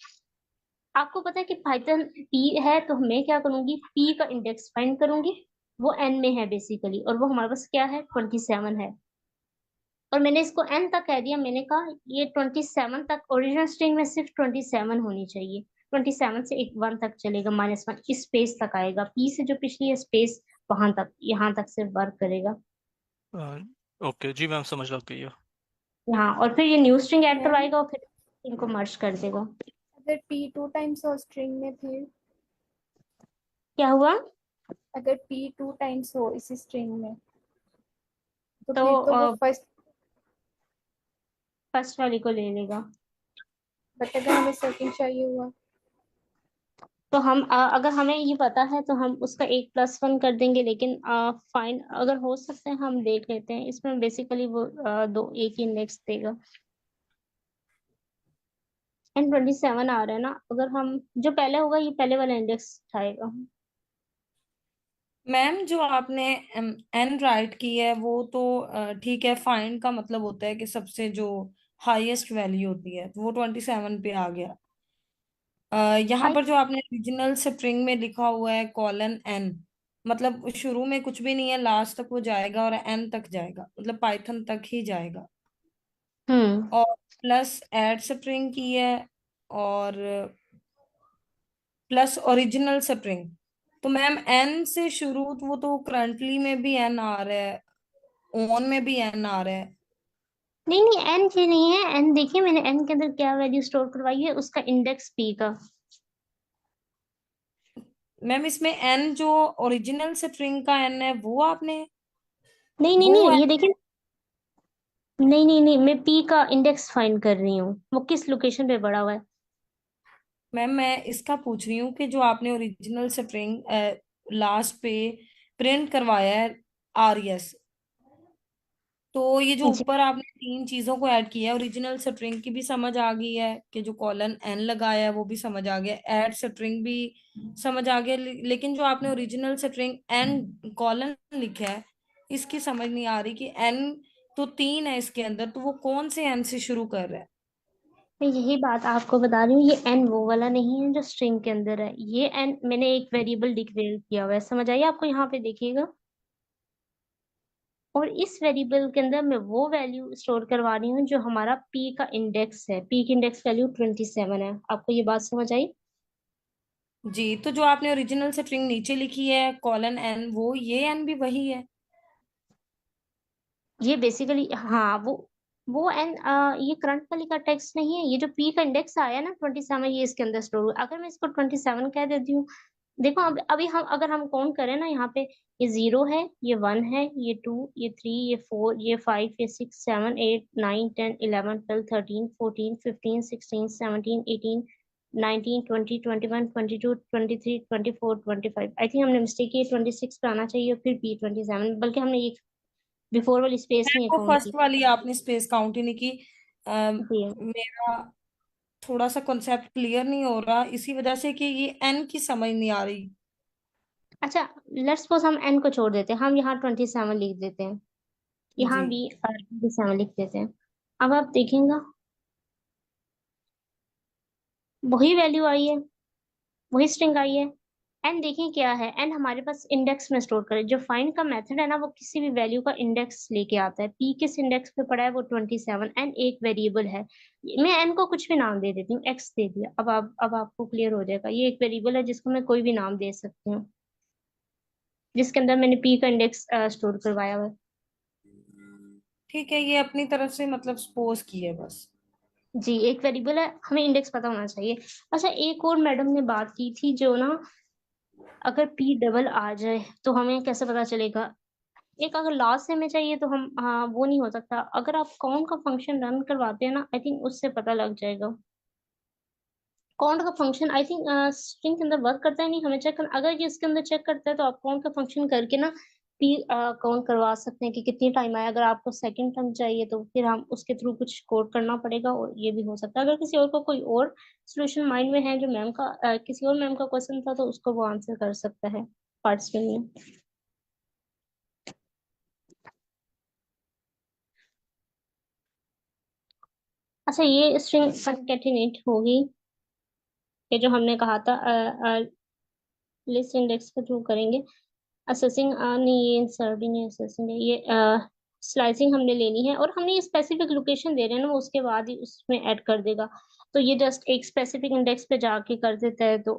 S2: आपको पता है कि पाइथन पी है, तो मैं क्या करूंगी, पी का इंडेक्स फाइंड करूंगी। वो एन में है बेसिकली, और वो हमारे पास क्या है, 27 है। और मैंने इसको एन तक कह दिया, मैंने कहा ये 27 तक, ओरिजिनल स्ट्रिंग में सिर्फ 27 होनी चाहिए। 27 से एक वन तक चलेगा, -1 इस स्पेस तक आएगा। पी से जो पिछली है स्पेस, वहां तक, यहाँ तक से वर्क करेगा।
S6: ओके जी मैम, समझ लग गई है।
S2: हाँ, और फिर ये न्यू स्ट्रिंग ऐड
S1: मैम
S2: करवाएगा और फिर इनको मर्ज कर देगा।
S1: अगर पी 2 टाइम्स हो स्ट्रिंग में, फिर
S2: क्या हुआ,
S1: अगर पी 2 टाइम्स हो इसी स्ट्रिंग में, तो
S2: तो
S1: फिर तो वो फर्स्ट।
S2: फर्स्ट वाली को ले लेगा।
S1: बट अगर हमें सेकंड चाहिए हुआ,
S2: तो हम अगर हमें ये पता है तो हम उसका 1+1 कर देंगे, लेकिन फाइन अगर हो सकता है हम देख लेते हैं। इसमें बेसिकली वो दो एक ही इंडेक्स देगा। एंड 27 आ रहा है ना, अगर हम जो पहले होगा ये पहले वाला इंडेक्स उठाएगा।
S3: मैम जो आपने एन राइट की है वो तो ठीक है, फाइंड का मतलब होता है कि सबसे जो हाईएस्ट वैल्यू होती है, तो वो 27 पे आ गया। यहाँ
S2: आई
S3: पर जो आपने ओरिजिनल स्ट्रिंग में लिखा हुआ है कॉलन एन, मतलब शुरू में कुछ भी नहीं है, लास्ट तक वो जाएगा और एन तक जाएगा, मतलब पाइथन तक ही जाएगा।
S2: हम्म।
S3: और प्लस एड स्ट्रिंग की है, और प्लस ओरिजिनल स्ट्रिंग। तो मैम एन से शुरू, तो वो तो करंटली में भी एन आ रहा है, ऑन में भी एन आ रहा है।
S2: नहीं नहीं, एन जी नहीं है। एन देखिए मैंने एन के अंदर क्या वैल्यू स्टोर करवाई है, उसका इंडेक्स पी का।
S3: मैम इसमें एन जो ओरिजिनल स्ट्रिंग का एन है वो आपने,
S2: नहीं नहीं
S3: वो
S2: नहीं, ये देखिए। नहीं नहीं नहीं, मैं पी का इंडेक्स फाइंड कर रही हूँ, वो किस लोकेशन पे पड़ा हुआ है।
S3: मैम मैं इसका पूछ रही हूँ कि जो आपने ओरिजिनल स्ट्रिंग लास्ट पे प्रिंट करवाया है आरएस, तो ये जो
S2: जी
S3: ऊपर आपने तीन चीजों को ऐड किया है, ओरिजिनल स्ट्रिंग की भी समझ आ गई है कि जो कॉलन एन लगाया है वो भी समझ आ गया, ऐड स्ट्रिंग भी समझ आ गया, लेकिन जो आपने ओरिजिनल स्ट्रिंग एन कॉलन लिखा है, इसकी समझ नहीं आ रही कि एन तो तीन है इसके अंदर, तो वो कौन से एन से शुरू कर रहा है।
S2: मैं यही बात आपको बता रही हूँ, ये एन वो वाला नहीं है जो स्ट्रिंग के अंदर है। ये एन मैंने एक वेरिएबल डिक्लेयर किया हुआ है, समझ आइए आपको, यहाँ पे देखिएगा। और इस वेरिएबल के अंदर मैं वो वैल्यू स्टोर करवा रही हूँ जो हमारा पी का इंडेक्स है। पी की इंडेक्स वैल्यू 27 है। आपको ये बात समझ आई?
S3: जी, तो जो आपने ओरिजिनल स्ट्रिंग नीचे लिखी है कॉलन एन, वो ये एन भी वही है।
S2: ये बेसिकली हाँ, वो एन ये करंट वाली का टेक्स्ट नहीं है। ये जो पी का इंडेक्स आया ना 27, ये इसके अंदर स्टोर हुआ। अगर मैं इसको 27 कह देती हूँ, देखो अब अभी हम अगर हम काउंट करें ना, यहाँ पे ये 0 है, ये 1 है, ये 2, ये 3, ये 4, ये 5, ये 6, 7, 8, 9, 10, 11, 12, 13, 14, 15, 16, 17, 18, 19, 20, 21, 22, 23, 24, 25। आई थिंक हमने मिस्टेक की, 26 पे आना चाहिए और फिर पी 27, बल्कि हमने ये बिफोर वाली स्पेस नहीं
S3: वो
S2: अकाउंट की।
S3: फर्स्ट वाली आपने स्पेस काउंट ही नहीं की।
S2: जी।
S3: मेरा थोड़ा सा कॉन्सेप्ट क्लियर नहीं हो रहा इसी वजह से कि ये एन की समझ नहीं आ रही।
S2: अच्छा, लेट्स सपोज हम एन को छोड़ देते हैं, हम यहाँ 27 लिख देते हैं,
S3: जी,
S2: यहाँ भी 27 लिख देते हैं। अब आप देखेंगे वही वैल्यू आई है, वही स्ट्रिंग आई है। एन देखें क्या है, एन हमारे पास इंडेक्स में स्टोर करे। जो फाइंड का मेथड है ना, वो किसी भी वैल्यू का इंडेक्स लेके आता है। पी किस इंडेक्स पे पड़ा है, वो 27। एन एक वेरिएबल है। मैं एन को कुछ भी नाम दे देती हूँ, एक्स दे दिया। अब आपको क्लियर हो जाएगा, ये एक वेरिएबल है जिसको मैं कोई भी नाम दे सकती हूँ, जिसके अंदर मैंने पी का इंडेक्स स्टोर करवाया हुआ है।
S3: ठीक है, ये अपनी तरफ से मतलब सपोज की है बस।
S2: जी, एक वेरिएबल है, हमें इंडेक्स पता होना चाहिए। अच्छा, एक और मैडम ने बात की थी जो ना, अगर पी डबल आ जाए तो हमें कैसे पता चलेगा। एक अगर लास्ट से में चाहिए तो हम, हाँ वो नहीं हो सकता। अगर आप काउंट का फंक्शन रन करवाते हैं ना, आई थिंक उससे पता लग जाएगा। काउंट का फंक्शन आई थिंक स्ट्रिंग के अंदर वर्क करता है, नहीं हमें चेक करना। अगर ये इसके अंदर चेक करता है तो आप काउंट का फंक्शन करके ना पी काउंट करवा सकते हैं कि कितनी टाइम आया। अगर आपको सेकंड टर्म चाहिए तो फिर हम उसके थ्रू कुछ कोड करना पड़ेगा, और ये भी हो सकता है। अगर किसी और को कोई और सोल्यूशन माइंड में है, जो मैम का किसी और मैम का क्वेश्चन था, तो उसको वो आंसर कर सकता है पार्टिसिपेंट में। अच्छा, ये स्ट्रिंग कंकेटिनेट होगी, ये जो हमने कहा था लिस्ट इंडेक्स के थ्रू करेंगे। असेसिंग नहीं, ये इंसर्टिंग है, असेसिंग है ये। स्लाइसिंग हमने लेनी है, और हमने ये स्पेसिफिक लोकेशन दे रहे हैं ना, वो उसके बाद ही उसमें ऐड कर देगा। तो ये जस्ट एक स्पेसिफिक इंडेक्स पे जाके कर देता है, तो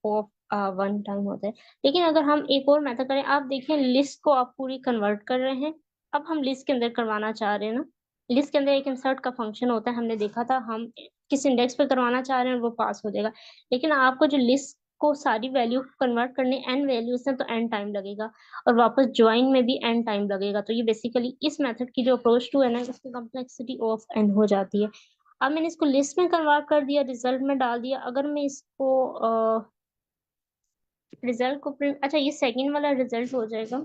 S2: ऑफ वन टाइम होता है। लेकिन अगर हम एक और मेथड करें, आप देखिए लिस्ट को आप पूरी कन्वर्ट कर रहे हैं। अब हम लिस्ट के अंदर करवाना चाह रहे हैं ना, लिस्ट के अंदर एक इंसर्ट का फंक्शन होता है, हमने देखा था। हम किस इंडेक्स पे करवाना चाह रहे हैं वो पास हो जाएगा। लेकिन आपको जो लिस्ट को सारी वैल्यू कन्वर्ट करने एन वैल्यूज हैं, तो एन टाइम लगेगा, और वापस ज्वाइन में भी एन टाइम लगेगा। तो ये बेसिकली इस मेथड की जो अप्रोच टू है ना, इसकी कॉम्प्लेक्सिटी ऑफ एन हो जाती है। अब मैंने इसको लिस्ट में कन्वर्ट कर दिया, रिजल्ट में डाल दिया। अगर मैं इसको रिजल्ट को प्रिंट, अच्छा ये सेकंड वाला रिजल्ट हो जाएगा,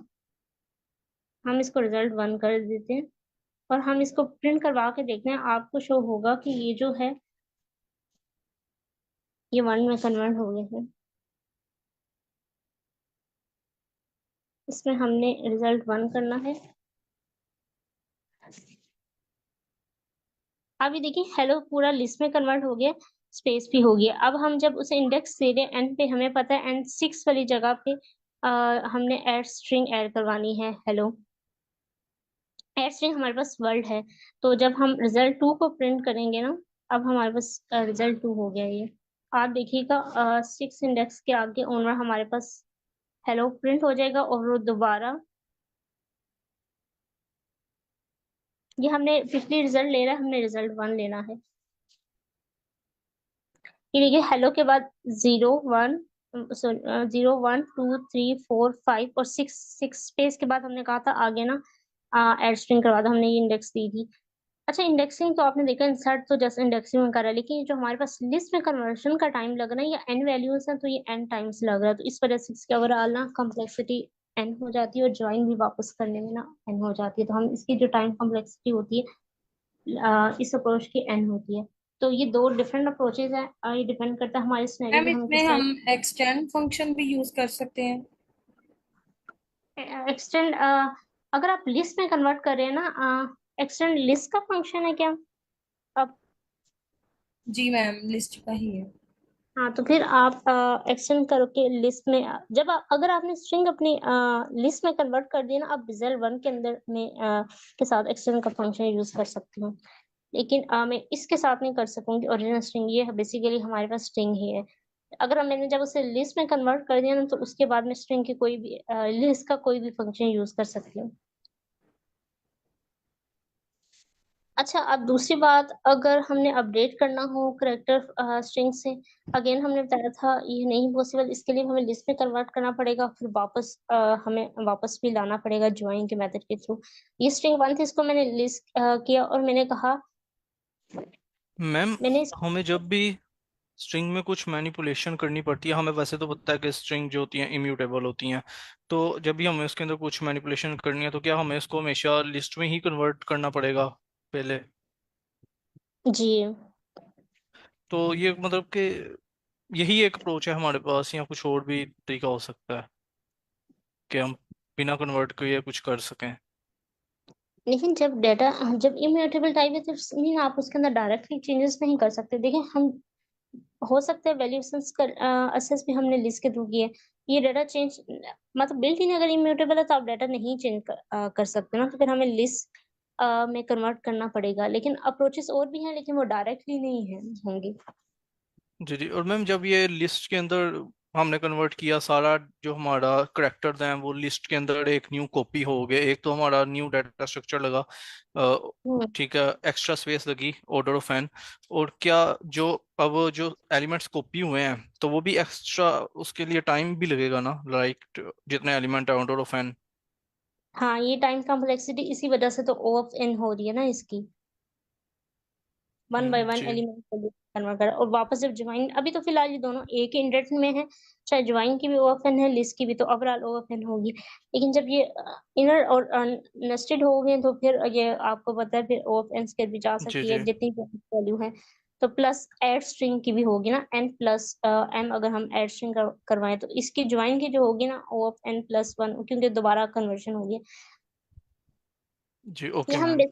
S2: हम इसको रिजल्ट 1 कर देते हैं, और हम इसको प्रिंट करवा के देखते हैं। आपको शो होगा कि ये जो है, ये 1 में कन्वर्ट हो गया है। इसमें हमने रिजल्ट 1 करना है। अभी देखिए हेलो पूरा लिस्ट में कन्वर्ट हो गया, स्पेस भी हो गया। अब हम जब उसे इंडेक्स दे रहे हैं एंड पे, हमें पता है एंड 6 वाली जगह पे हमने ऐड स्ट्रिंग ऐड करवानी है हेलो। ऐड स्ट्रिंग हमारे पास वर्ल्ड है, तो जब हम रिजल्ट 2 को प्रिंट करेंगे ना, अब हमारे पास रिजल्ट 2 हो गया ये। आप देखिएगा 6 इंडेक्स के आगे ओनर हमारे पास हेलो प्रिंट हो जाएगा, और वो दोबारा ये हमने पिछली रिजल्ट ले रहा है, हमने रिजल्ट 1 लेना है। ये देखिए हेलो के बाद 0 1 0 1 2 3 4 5 और 6 स्पेस के बाद हमने कहा था आगे ना एड स्ट्रिंग करवा दो, हमने ये इंडेक्स दी थी। अच्छा इंडेक्सिंग तो आपने देखा, इंसर्ट तो जस्ट इंडेक्सिंग में करा, लेकिन ये जो हमारे पास लिस्ट में कन्वर्शन का टाइम लग रहा है या एन वैल्यूज है, तो ये एन टाइम्स लग रहा है, तो इस वजह से इसकी ओवरऑल ना कम्प्लेक्सिटी एन हो जाती है, और ज्वाइन भी वापस करने में ना एन हो जाती है। तो हम इसकी जो टाइम कम्प्लेक्सिटी होती है इस अप्रोच की एन होती है। तो ये दो डिफरेंट अप्रोचेज हैं, ये डिपेंड करता है हमारे सिनेरियो
S3: मैम
S2: में हम
S3: इसमें
S2: किस तरह
S3: हम एक्सटेंड फंक्शन भी यूज कर सकते हैं।
S2: एक्सटेंड। अगर आप लिस्ट में कन्वर्ट कर रहे हैं ना, एक्सटेंड लिस्ट का फंक्शन है क्या? अब
S3: जी मैम लिस्ट का ही है।
S2: हाँ, तो फिर आप एक्सटेंड करके लिस्ट में जब अगर आपने स्ट्रिंग अपनी लिस्ट में कन्वर्ट कर दिया ना, आप रिजल्ट 1 के अंदर में के साथ एक्सटेंड का फंक्शन यूज कर सकती हूँ, लेकिन मैं इसके साथ नहीं कर सकूंगी। ओरिजिनल स्ट्रिंग ये बेसिकली हमारे पास स्ट्रिंग ही है। अगर मैंने जब उसे लिस्ट में कन्वर्ट कर दिया ना, तो उसके बाद में स्ट्रिंग की कोई भी लिस्ट का कोई भी फंक्शन यूज कर सकती हूँ। अच्छा, अब दूसरी बात, अगर हमने अपडेट करना हो करेक्टर स्ट्रिंग से, अगेन हमने बताया था ये नहीं पॉसिबल, इसके लिए हमें लिस्ट में कन्वर्ट करना पड़ेगा, फिर वापस हमें वापस भी लाना पड़ेगा ज्वाइन के मेथड के थ्रू। ये स्ट्रिंग 1 थी, इसको मैंने लिस्ट किया और मैंने कहा
S6: मैम
S2: मैंने
S6: हमें जब भी स्ट्रिंग में कुछ मैनिपुलेशन करनी पड़ती है, हमें वैसे तो पता है कि स्ट्रिंग जो होती हैं इम्यूटेबल होती हैं, तो जब भी हमें उसके अंदर कुछ मैनिपुलेशन करनी है तो क्या हमें इसको हमेशा लिस्ट में ही कन्वर्ट करना पड़ेगा पहले?
S2: जी
S6: तो ये मतलब कि यही एक अप्रोच है हमारे पास, या कुछ और भी तरीका हो सकता है कि हम बिना कन्वर्ट किए कुछ कर सकें?
S2: लेकिन जब डाटा जब इम्यूटेबल टाइप है, तो मीन आप उसके अंदर डायरेक्टली चेंजेस नहीं कर सकते। देखिए हम हो सकता है वैल्यूएशंस कर असेस भी हमने लिस्ट के थ्रू किया है, ये डाटा चेंज मतलब बिल्ट इन अगर इम्यूटेबल है तो आप डाटा नहीं चेंज कर सकते ना, तो फिर हमें लिस्ट में कन्वर्ट करना पड़ेगा। लेकिन अप्रोचेस और भी हैं, लेकिन वो डायरेक्टली नहीं है होंगी।
S6: जी जी। और मैम जब ये लिस्ट के अंदर हमने कन्वर्ट किया, सारा जो हमारा करेक्टर्स हैं वो लिस्ट के अंदर एक न्यू कॉपी हो गए, एक तो हमारा न्यू डाटा स्ट्रक्चर लगा,
S2: हम्म,
S6: ठीक है, एक्स्ट्रा स्पेस लगी ऑर्डर ऑफ एन, और क्या जो अब जो एलिमेंट्स कॉपी हुए हैं तो वो भी एक्स्ट्रा, उसके लिए टाइम भी लगेगा ना, लाइक जितने एलिमेंट है ऑर्डर ऑफ एन?
S2: हाँ, ये टाइम कॉम्प्लेक्सिटी इसी वजह से तो ओ ऑफ एन हो रही है ना इसकी, 1 बाय 1
S6: जी
S2: एलिमेंट को कन्वर्ट कर, और वापस जब ज्वाइन, अभी तो फिलहाल ये दोनों एक ही इंडेक्स में है, चाहे ज्वाइन की भी ओएफएन है लिस्ट की भी, तो ओवरऑल ओएफएन होगी। लेकिन जब ये इनर और नेस्टेड हो गए तो फिर ये आपको पता है फिर ओएफएन के भी जा
S6: जी
S2: सकती है
S6: जी
S2: जितनी वैल्यू है। तो प्लस एड स्ट्रिंग की भी होगी ना, एन प्लस एम, अगर हम एड स्ट्रिंग करवाएं तो इसकी ज्वाइन की जो होगी ना ओ ऑफ एन प्लस 1, क्योंकि दोबारा कन्वर्शन होगी।
S6: जी।
S2: ये
S6: ओके
S2: हम
S6: मैम।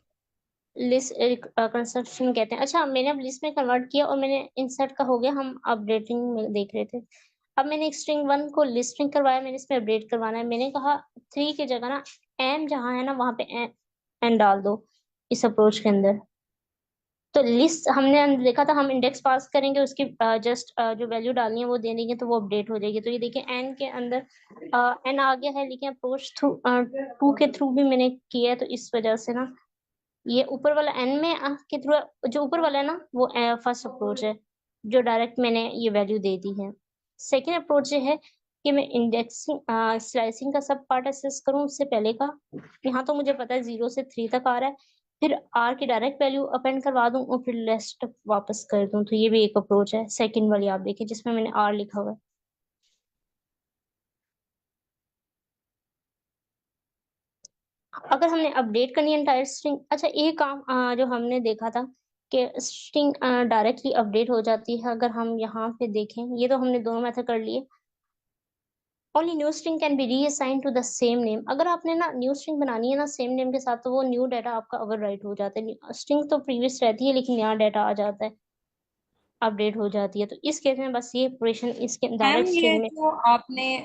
S2: लिस्ट कंस्ट्रक्शन कहते हैं। अच्छा, मैंने अब लिस्ट में कन्वर्ट किया और मैंने इंसर्ट का हो गया, हम अपडेटिंग में देख रहे थे। अब मैंने स्ट्रिंग 1 को लिस्ट स्ट्रिंग करवाया, मैंने इसमें अपडेट करवाना है, मैंने कहा 3 की जगह ना एम जहाँ है ना वहां पे एन डाल दो इस अप्रोच के अंदर। तो लिस्ट हमने देखा था, हम इंडेक्स पास करेंगे, उसकी जस्ट जो वैल्यू डालनी है वो दे देंगे तो वो अपडेट हो जाएगी। तो ये देखिए एन के अंदर एन आ गया है, लेकिन अप्रोच थ्रू 2 के थ्रू भी मैंने किया है, तो इस वजह से ना ये ऊपर वाला एन में के थ्रू, जो ऊपर वाला है ना वो फर्स्ट अप्रोच है, जो डायरेक्ट मैंने ये वैल्यू दे दी है। सेकेंड अप्रोच ये है कि मैं इंडेक्सिंग स्लाइसिंग का सब पार्ट एसेस करूं उससे पहले का। यहाँ तो मुझे पता है 0 से 3 तक आ रहा है, फिर आर की डायरेक्ट वैल्यू अपेंड करवा दूं और फिर लेस्ट वापस कर दूं, तो ये भी एक अप्रोच है सेकेंड वाली, आप देखिए जिसमें मैंने आर लिखा हुआ है। अगर हमने अपडेट करनी है एंटायर स्ट्रिंग, अच्छा एक काम जो हमने देखा था कि स्ट्रिंग डायरेक्टली अपडेट हो जाती है, अगर हम यहाँ पे देखें, ये तो हमने दोनों मेथड कर लिए। Only new string can be reassigned to the same name. अगर आपने ना न्यू स्ट्रिंग बनानी है ना सेम नेम के साथ, तो वो न्यू डाटा आपका ओवरराइट हो जाता है। स्ट्रिंग तो प्रीवियस रहती है लेकिन नया डाटा आ जाता है, अपडेट हो जाती है। तो इस केस में बस ये ऑपरेशन इसके
S3: मैम
S2: डायरेक्ट
S3: ये
S2: स्ट्रिंग में।
S3: जो आपने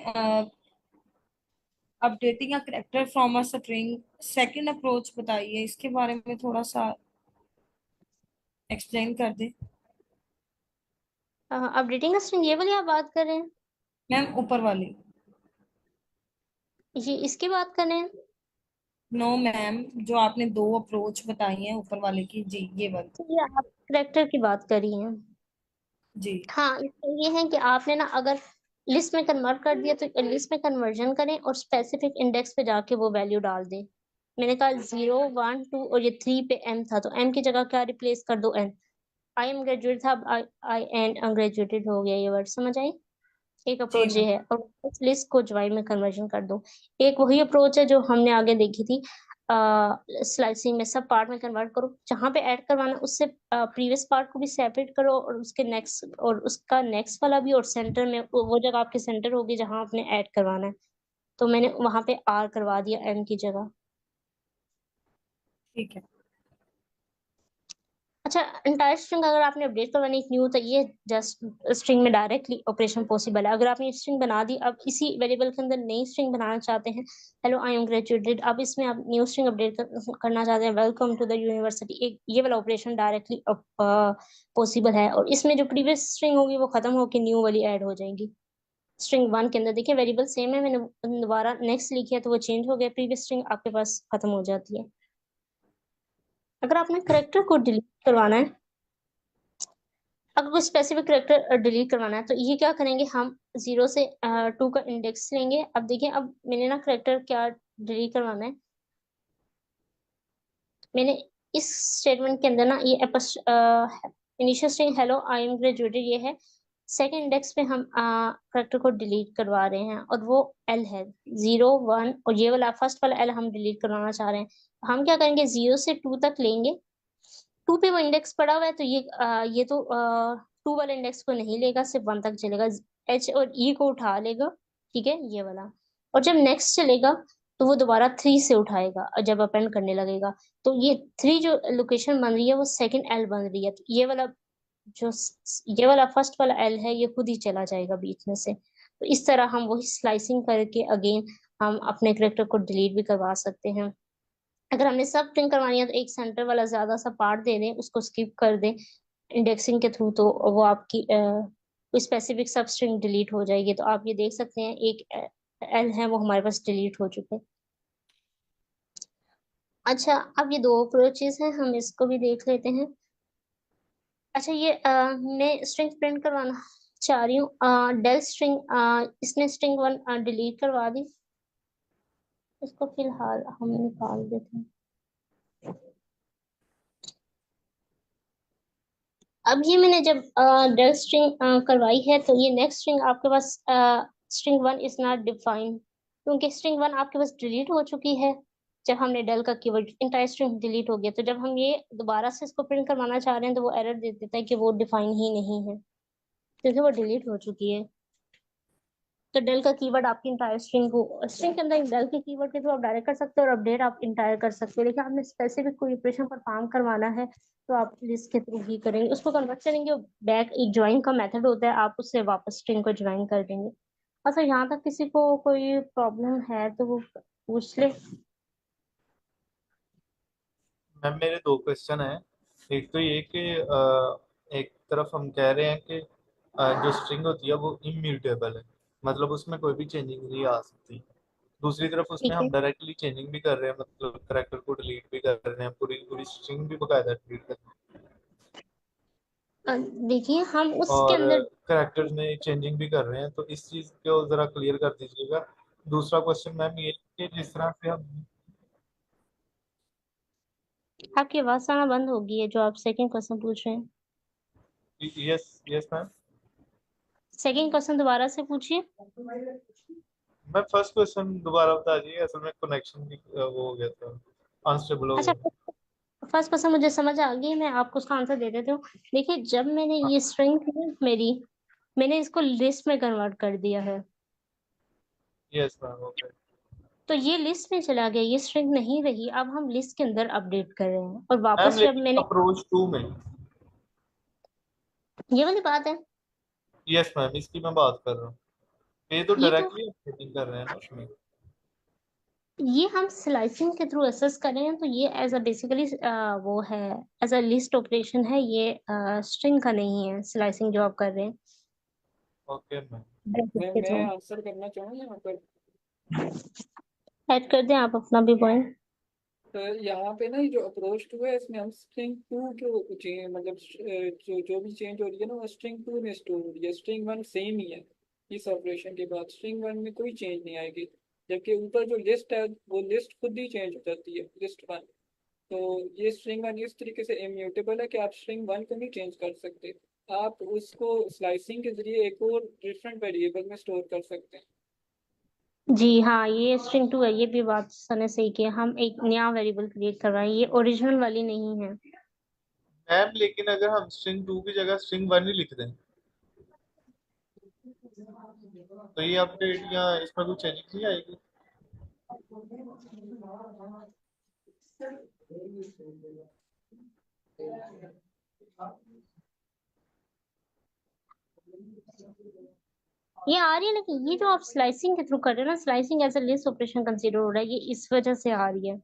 S3: updating a character from a string second approach बताई है, इसके बारे में थोड़ा सा एक्सप्लेन कर दे।
S2: अपडेटिंग स्ट्रिंग ये वाली आप बात कर रहे हैं?
S3: मैम ऊपर वाली।
S2: ये इसकी बात कर रहे हैं?
S3: नो मैम, जो आपने दो अप्रोच बताई हैं ऊपर वाले की, जी ये वाली।
S2: तो ये आप करेक्टर की बात कर रही हैं?
S3: जी
S2: हाँ, इसमें ये है कि आपने ना अगर लिस्ट में कन्वर्ट कर दिया तो लिस्ट में कन्वर्जन करें और स्पेसिफिक इंडेक्स पे जाके वो वैल्यू डाल दें। मैंने कहा 0 1 2 और ये 3 पे m था, तो m की जगह क्या रिप्लेस कर दो, n। आई एम ग्रेजुएट था, अब आई एन अनग्रेजुएटेड हो गया। ये वर्ड समझ आई? एक
S3: जी
S2: अप्रोच ये
S3: मैम।
S2: है। और उस लिस्ट को ज्वाइन में कन्वर्जन कर दो। एक वही अप्रोच है जो हमने आगे देखी थी, स्लाइसिंग में सब पार्ट में कन्वर्ट करो। जहां पे ऐड करवाना उससे प्रीवियस पार्ट को भी सेपरेट करो और उसके नेक्स्ट और उसका नेक्स्ट वाला भी, और सेंटर में वो जगह आपके सेंटर होगी जहां आपने ऐड करवाना है। तो मैंने वहां पे आर करवा दिया एम की जगह।
S3: ठीक है।
S2: अच्छा, एंटायर स्ट्रिंग अगर आपने अपडेट करवानी एक न्यू, तो ये जस्ट स्ट्रिंग में डायरेक्टली ऑपरेशन पॉसिबल है। अगर आपने स्ट्रिंग बना दी, अब इसी वेरिएबल के अंदर नई स्ट्रिंग बनाना चाहते हैं, हेलो आई एम ग्रेजुएटेड, अब इसमें आप न्यू स्ट्रिंग अपडेट करना चाहते हैं, वेलकम टू द यूनिवर्सिटी, एक ये वाला ऑपरेशन डायरेक्टली पॉसिबल है। और इसमें जो प्रीवियस स्ट्रिंग होगी वो खत्म होकर न्यू वाली ऐड हो जाएगी। स्ट्रिंग 1 के अंदर देखिए वेरिएबल सेम है, मैंने दोबारा नेक्स्ट लिखी है तो वो चेंज हो गया, प्रीवियस स्ट्रिंग आपके पास खत्म हो जाती है। अगर आपने करेक्टर को डिलीट करवाना है, अगर कोई स्पेसिफिक करेक्टर डिलीट करवाना है, तो ये क्या करेंगे, हम 0 से 2 का इंडेक्स लेंगे। अब देखिए, अब मैंने ना करेक्टर क्या डिलीट करवाना है, मैंने इस स्टेटमेंट के अंदर ना ये initial string hello I am graduated ये है, सेकंड इंडेक्स पे हम करेक्टर को डिलीट करवा रहे हैं और वो एल है 0 1, और ये वाला फर्स्ट वाला एल हम डिलीट करवाना चाह रहे हैं। हम क्या करेंगे, 0 से 2 तक लेंगे। 2 पे वो इंडेक्स पड़ा हुआ है तो ये तो 2 वाले इंडेक्स को नहीं लेगा, सिर्फ 1 तक चलेगा। एच और ई को उठा लेगा, ठीक है, ये वाला। और जब नेक्स्ट चलेगा तो वो दोबारा 3 से उठाएगा और जब अपेंड करने लगेगा, तो ये 3 जो लोकेशन बन रही है वो सेकंड एल बन रही है। तो जो ये वाला फर्स्ट वाला एल है ये खुद ही चला जाएगा बीच में से। तो इस तरह हम वही स्लाइसिंग करके अगेन हम अपने करेक्टर को डिलीट भी करवा सकते हैं। अगर हमने सब स्ट्रिंग करवानी है तो एक सेंटर वाला ज्यादा सा पार्ट दे दें, उसको स्किप कर दें इंडेक्सिंग के थ्रू, तो वो आपकी कोई स्पेसिफिक सब स्ट्रिंग डिलीट हो जाएगी। तो आप ये देख सकते हैं एक एल है वो हमारे पास डिलीट हो चुके हैं। अच्छा, अब ये दो अप्रोचेस हैं, हम इसको भी देख लेते हैं। अच्छा, ये मैं स्ट्रिंग प्रिंट करवाना चाह रही हूँ, डेल स्ट्रिंग, इसने स्ट्रिंग 1 डिलीट करवा दी, इसको फिलहाल हम निकाल देते हैं। अब ये मैंने जब डेल स्ट्रिंग करवाई है तो ये नेक्स्ट स्ट्रिंग आपके पास स्ट्रिंग 1 इज नॉट डिफाइंड, क्योंकि स्ट्रिंग 1 आपके पास डिलीट हो चुकी है जब हमने डेल का कीवर्ड, इंटायर स्ट्रिंग डिलीट हो गया। तो जब हम ये दोबारा से इसको प्रिंट करवाना चाह रहे हैं तो वो एरर दे देता है कि वो डिफाइन ही नहीं है, क्योंकि वो डिलीट हो चुकी है। तो डेल का कीवर्ड आपकी इंटायर स्ट्रिंग को, स्ट्रिंग के अंदर डेल के कीवर्ड के थ्रू आप डायरेक्ट कर सकते हो और अपडेट आप इंटायर कर सकते हो। लेकिन आपने स्पेसिफिक कोई ऑपरेशन परफॉर्म करवाना है तो आप लिस्ट के थ्रू ही करेंगे, उसको कन्वर्ट करेंगे। बैक एक ज्वाइन का मेथड होता है, आप उससे वापस स्ट्रिंग को ज्वाइन कर देंगे। अच्छा, यहाँ तक किसी को कोई प्रॉब्लम है तो वो पूछ ले।
S7: मैम मेरे दो क्वेश्चन है। एक तो ये कि एक तरफ हम कह रहे हैं कि जो स्ट्रिंग होती है वो इम्यूटेबल है, मतलब उसमें कोई भी चेंजिंग नहीं आ सकती। दूसरी तरफ उसमें
S2: ठीक है,
S7: हम डायरेक्टली चेंजिंग भी कर रहे हैं, मतलब करेक्टर को डिलीट भी कर रहे हैं, पूरी पूरी स्ट्रिंग भी बकायदा डिलीट कर रहे
S2: देखिए हम
S7: हैं
S2: उसके
S7: और
S2: अंदर,
S7: करेक्टर्स में चेंजिंग भी कर रहे हैं। तो इस चीज़ को ज़रा क्लियर कर दीजिएगा। दूसरा क्वेश्चन मैम ये है कि जिस तरह से हम
S2: आपकी आवाज आना बंद हो गई है जो आप सेकंड क्वेश्चन पूछ रहे हैं।
S7: Yes yes ma'am,
S2: second question दोबारा से पूछिए।
S7: मैं फर्स्ट क्वेश्चन दोबारा बता दीजिए, असल में कनेक्शन भी वो हो गया था, अनस्टेबल हो
S2: अच्छा,
S7: गया।
S2: फर्स्ट क्वेश्चन मुझे समझ आ गई, मैं आपको उसका आंसर दे देती हूँ। देखिए, जब मैंने ये स्ट्रिंग थी मेरी, मैंने इसको लिस्ट में कन्वर्ट कर दिया है।
S7: Yes ma'am okay.
S2: तो ये लिस्ट में चला गया, ये स्ट्रिंग नहीं रही, अब हम लिस्ट के अंदर अपडेट कर रहे हैं और
S7: मैम
S2: वापस जब
S7: लेकिन
S2: मैंने,
S7: अप्रोच 2 में,
S2: ये वाली बात है,
S7: यस मैम इसकी मैं बात कर रहा हूँ। ये तो
S2: ये तो
S7: डायरेक्टली अपडेटिंग कर रहे हैं ना उसमें।
S2: ये हम स्लाइसिंग के थ्रू असेस कर रहे हैं, तो ये एज अ बेसिकली वो है, एज अ लिस्ट ऑपरेशन है, ये स्ट्रिंग का नहीं है स्लाइसिंग जो आप कर रहे हैं
S7: ओके मैम।
S2: ब्रैकेट के
S8: मैं
S2: थ्रू।
S8: आंसर करना चाहूँ यहाँ पर।
S2: ऐड कर दें आप अपना भी पॉइंट।
S8: तो यहाँ पे ना ये जो अप्रोच टू है इसमें हम स्ट्रिंग टू को चेंज मतलब जो भी चेंज हो रही है ना वो स्ट्रिंग टू में स्टोर हो रही है, स्ट्रिंग वन सेम ही है। इस ऑपरेशन के बाद स्ट्रिंग वन में कोई चेंज नहीं आएगी, जबकि ऊपर जो लिस्ट है वो लिस्ट खुद ही चेंज हो जाती है, लिस्ट वन। तो ये स्ट्रिंग वन इस तरीके से इम्यूटेबल है कि आप स्ट्रिंग वन को नहीं चेंज कर सकते, आप उसको स्लाइसिंग के जरिए एक और डिफरेंट वेरिएबल में स्टोर कर सकते हैं।
S2: जी हाँ, ये स्ट्रिंग टू है, ये भी बात सने सही की है, हम एक नया वेरिएबल क्रिएट कर रहे हैं, ये ओरिजिनल वाली नहीं है।
S7: मैम लेकिन अगर हम स्ट्रिंग 2 की जगह स्ट्रिंग 1 ही लिख दें तो ये अपडेट या इसमें कुछ चेंजिंग नहीं आएगी?
S2: ये आ रही है, लेकिन ये जो आप स्लाइसिंग के थ्रू कर रहे हो ना, slicing as a list operation consider हो रहा है, ये इस वजह से आ रही है।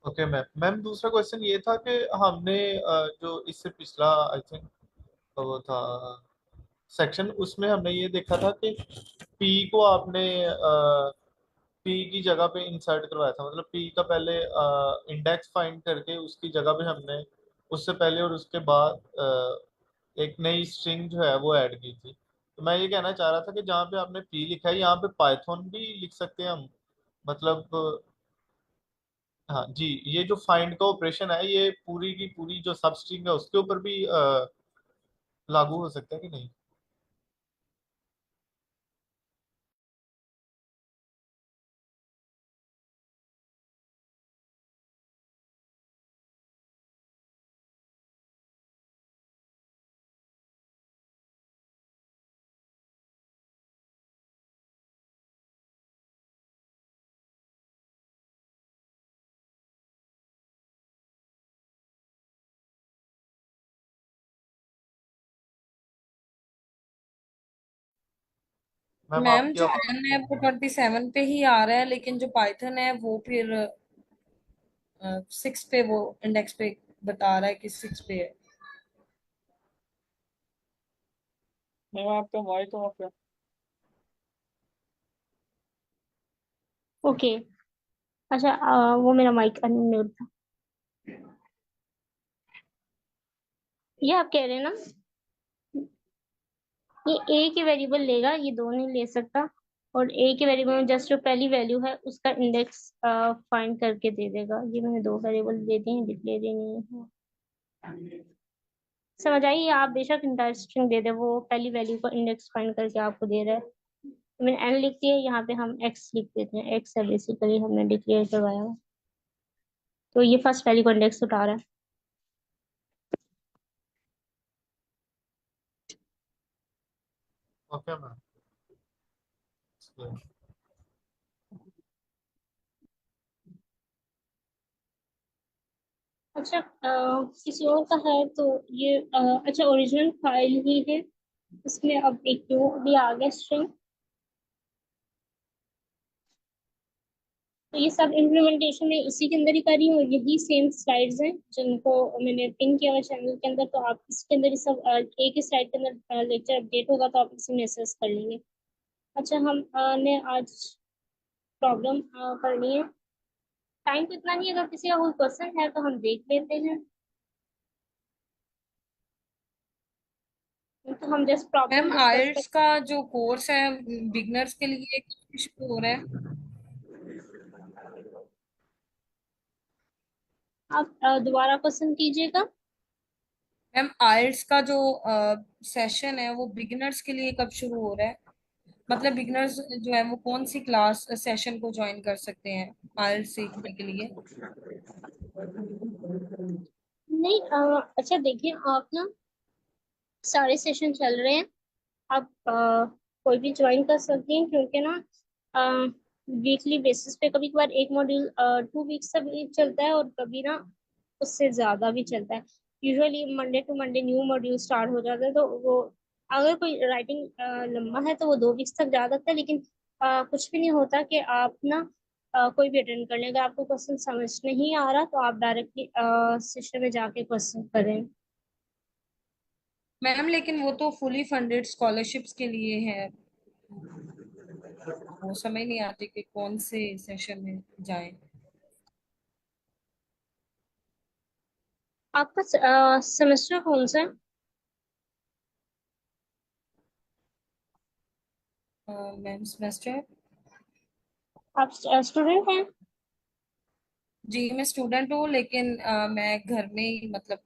S7: Okay ma'am. मैम दूसरा क्वेश्चन ये था कि हमने जो इससे पिछला आई थिंक वो था सेक्शन, उसमें हमने ये देखा था कि पी को आपने पी की जगह पे इंसर्ट करवाया था, मतलब पी का पहले इंडेक्स फाइंड करके उसकी जगह पे हमने उससे पहले और उसके बाद एक नई स्ट्रिंग जो है वो ऐड की थी। तो मैं ये कहना चाह रहा था कि जहाँ पे आपने पी लिखा है यहाँ पे पाइथन भी लिख सकते हैं हम, मतलब हाँ जी, ये जो फाइंड का ऑपरेशन है ये पूरी की पूरी जो सब स्ट्रिंग है उसके ऊपर भी लागू हो सकता है कि नहीं? मैम
S3: मैम
S7: आपकी
S3: जो
S7: आवाज,
S3: एन है वो 27 पे ही आ रहा है, लेकिन जो पाइथन है वो फिर 6 पे, वो इंडेक्स पे बता रहा है कि 6 पे है।
S8: मैं आपका माइक ऑफ है।
S2: ओके, अच्छा, वो मेरा माइक अनम्यूट था। ये आप कह रहे हैं ना, ये ए के वेरिएबल लेगा, ये दो नहीं ले सकता, और ए के वेरिएबल में जस्ट जो पहली वैल्यू है उसका इंडेक्स फाइंड करके दे देगा। ये मैंने दो वेरिएबल दे दिए हैं, डिक्लेयर ही नहीं है। समझ आई? आप बेशक इंटायर स्ट्रिंग दे दे, वो पहली वैल्यू का इंडेक्स फाइंड करके आपको दे रहा है। तो मैंने एन लिख दिया, यहाँ पे हम एक्स लिख देते हैं, एक्स है बेसिकली हमने डिक्लेयर करवाया है। तो ये फर्स्ट वैल्यू का इंडेक्स उठा रहा है।
S7: Okay ma'am.
S2: अच्छा, किसी और का है तो ये अच्छा, ओरिजिनल फाइल ही है, इसमें अब एक जो भी आ गया स्ट्रिंग, तो ये सब इम्प्लीमेंटेशन में इसी के अंदर ही कर रही हूँ, यही सेम स्लाइड्स हैं जिनको मैंने पिन किया हुआ चैनल के अंदर, तो आप इसके अंदर ये सब एक ही स्लाइड के अंदर लेक्चर अपडेट होगा तो आप इसी में एक्सेस कर लेंगे। अच्छा, हम ने आज प्रॉब्लम करनी है, टाइम तो इतना नहीं है, अगर किसी का कोई क्वेश्चन है तो हम देख लेते हैं, तो हम जस्ट प्रॉब्लम
S3: मैम
S2: डिस्कस कर।
S3: आयल्स का जो कोर्स है बिगनर्स के लिए इशू हो रहा है।
S2: आप दोबारा क्वेश्चन कीजिएगा।
S3: मैम आयल्स का जो सेशन है वो बिगिनर्स के लिए कब शुरू हो रहा है, मतलब बिगिनर्स जो है वो कौन सी क्लास सेशन को ज्वाइन कर सकते हैं आयल्स सीखने के लिए?
S2: नहीं, अच्छा देखिए, आप ना सारे सेशन चल रहे हैं, आप कोई भी ज्वाइन कर सकती हैं, क्योंकि ना वीकली बेसिस पे कभी कभार एक मॉड्यूल 2 वीक्स तक भी चलता है और कभी ना उससे ज्यादा भी चलता है। Usually Monday to Monday new module start हो जाता है, तो वो अगर कोई राइटिंग लंबा है तो वो 2 वीक्स तक जा सकता है, लेकिन कुछ भी नहीं होता कि आप ना कोई भी अटेंड कर लें। अगर आपको क्वेश्चन समझ नहीं आ रहा तो आप डायरेक्टली सेशन में जाके क्वेश्चन करें।
S3: मैम लेकिन वो तो फुली फंडेड स्कॉलरशिप्स के लिए है, वो समझ नहीं आती कि कौन से सेशन में जाएं।
S2: आपका सेमेस्टर कौन सा है?
S3: मैम सेमेस्टर,
S2: आप स्टूडेंट हैं?
S3: जी मैं स्टूडेंट हूँ, लेकिन मैं घर में ही मतलब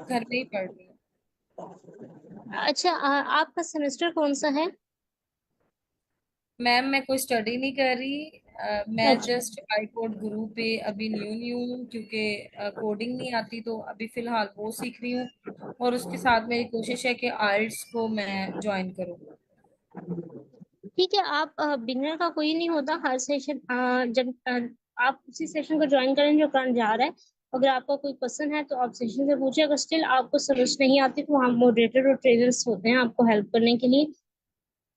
S3: घर में ही पढ़ रही हूँ।
S2: अच्छा, आपका सेमेस्टर कौन सा है?
S3: मैम मैं कोई स्टडी नहीं कर रही, मैं
S2: अच्छा,
S3: जस्ट आई कोड गुरु पे अभी न्यू न्यू हूँ, क्योंकि कोडिंग नहीं आती, तो अभी फिलहाल वो सीख रही हूँ, और उसके साथ मेरी कोशिश है कि आइल्स को मैं ज्वाइन करूँ।
S2: ठीक है। आप बिगनर का कोई नहीं होता, हर सेशन जब आप उसी सेशन को ज्वाइन करें जो करंट जा रहा है। अगर आपका कोई क्वेश्चन है तो आप सेशन से पूछे, अगर स्टिल आपको समझ नहीं आती तो वहाँ मॉडरेटर और ट्रेनर्स होते हैं आपको हेल्प करने के लिए।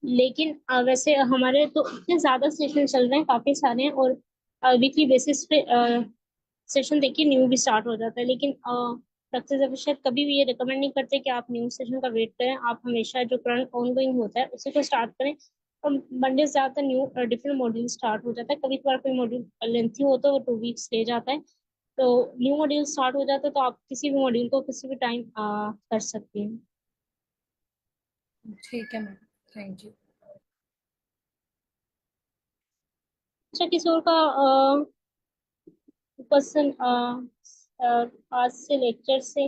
S2: लेकिन वैसे हमारे तो इतने ज्यादा सेशन चल रहे हैं, काफी सारे हैं, और वीकली बेसिस पे सेशन देखिए न्यू भी स्टार्ट हो जाता है। लेकिन डॉक्टर जब शायद कभी भी ये रिकमेंड नहीं करते कि आप न्यू सेशन का वेट करें, आप हमेशा जो करंट ऑनगोइंग होता है उसी को स्टार्ट करें। और मंडे से ज्यादातर न्यू डिफरेंट मॉड्यूल स्टार्ट हो जाता है, कभी कभार कोई मॉड्यूल लेंथी होता है वो 2 वीक्स ले जाता है। तो न्यू मॉड्यूल स्टार्ट हो जाता है तो आप किसी भी मॉड्यूल को किसी भी टाइम कर सकती हैं।
S3: ठीक है मैम, थैंक यू।
S2: अच्छा, किसी और का क्वेश्चन आज से लेक्चर से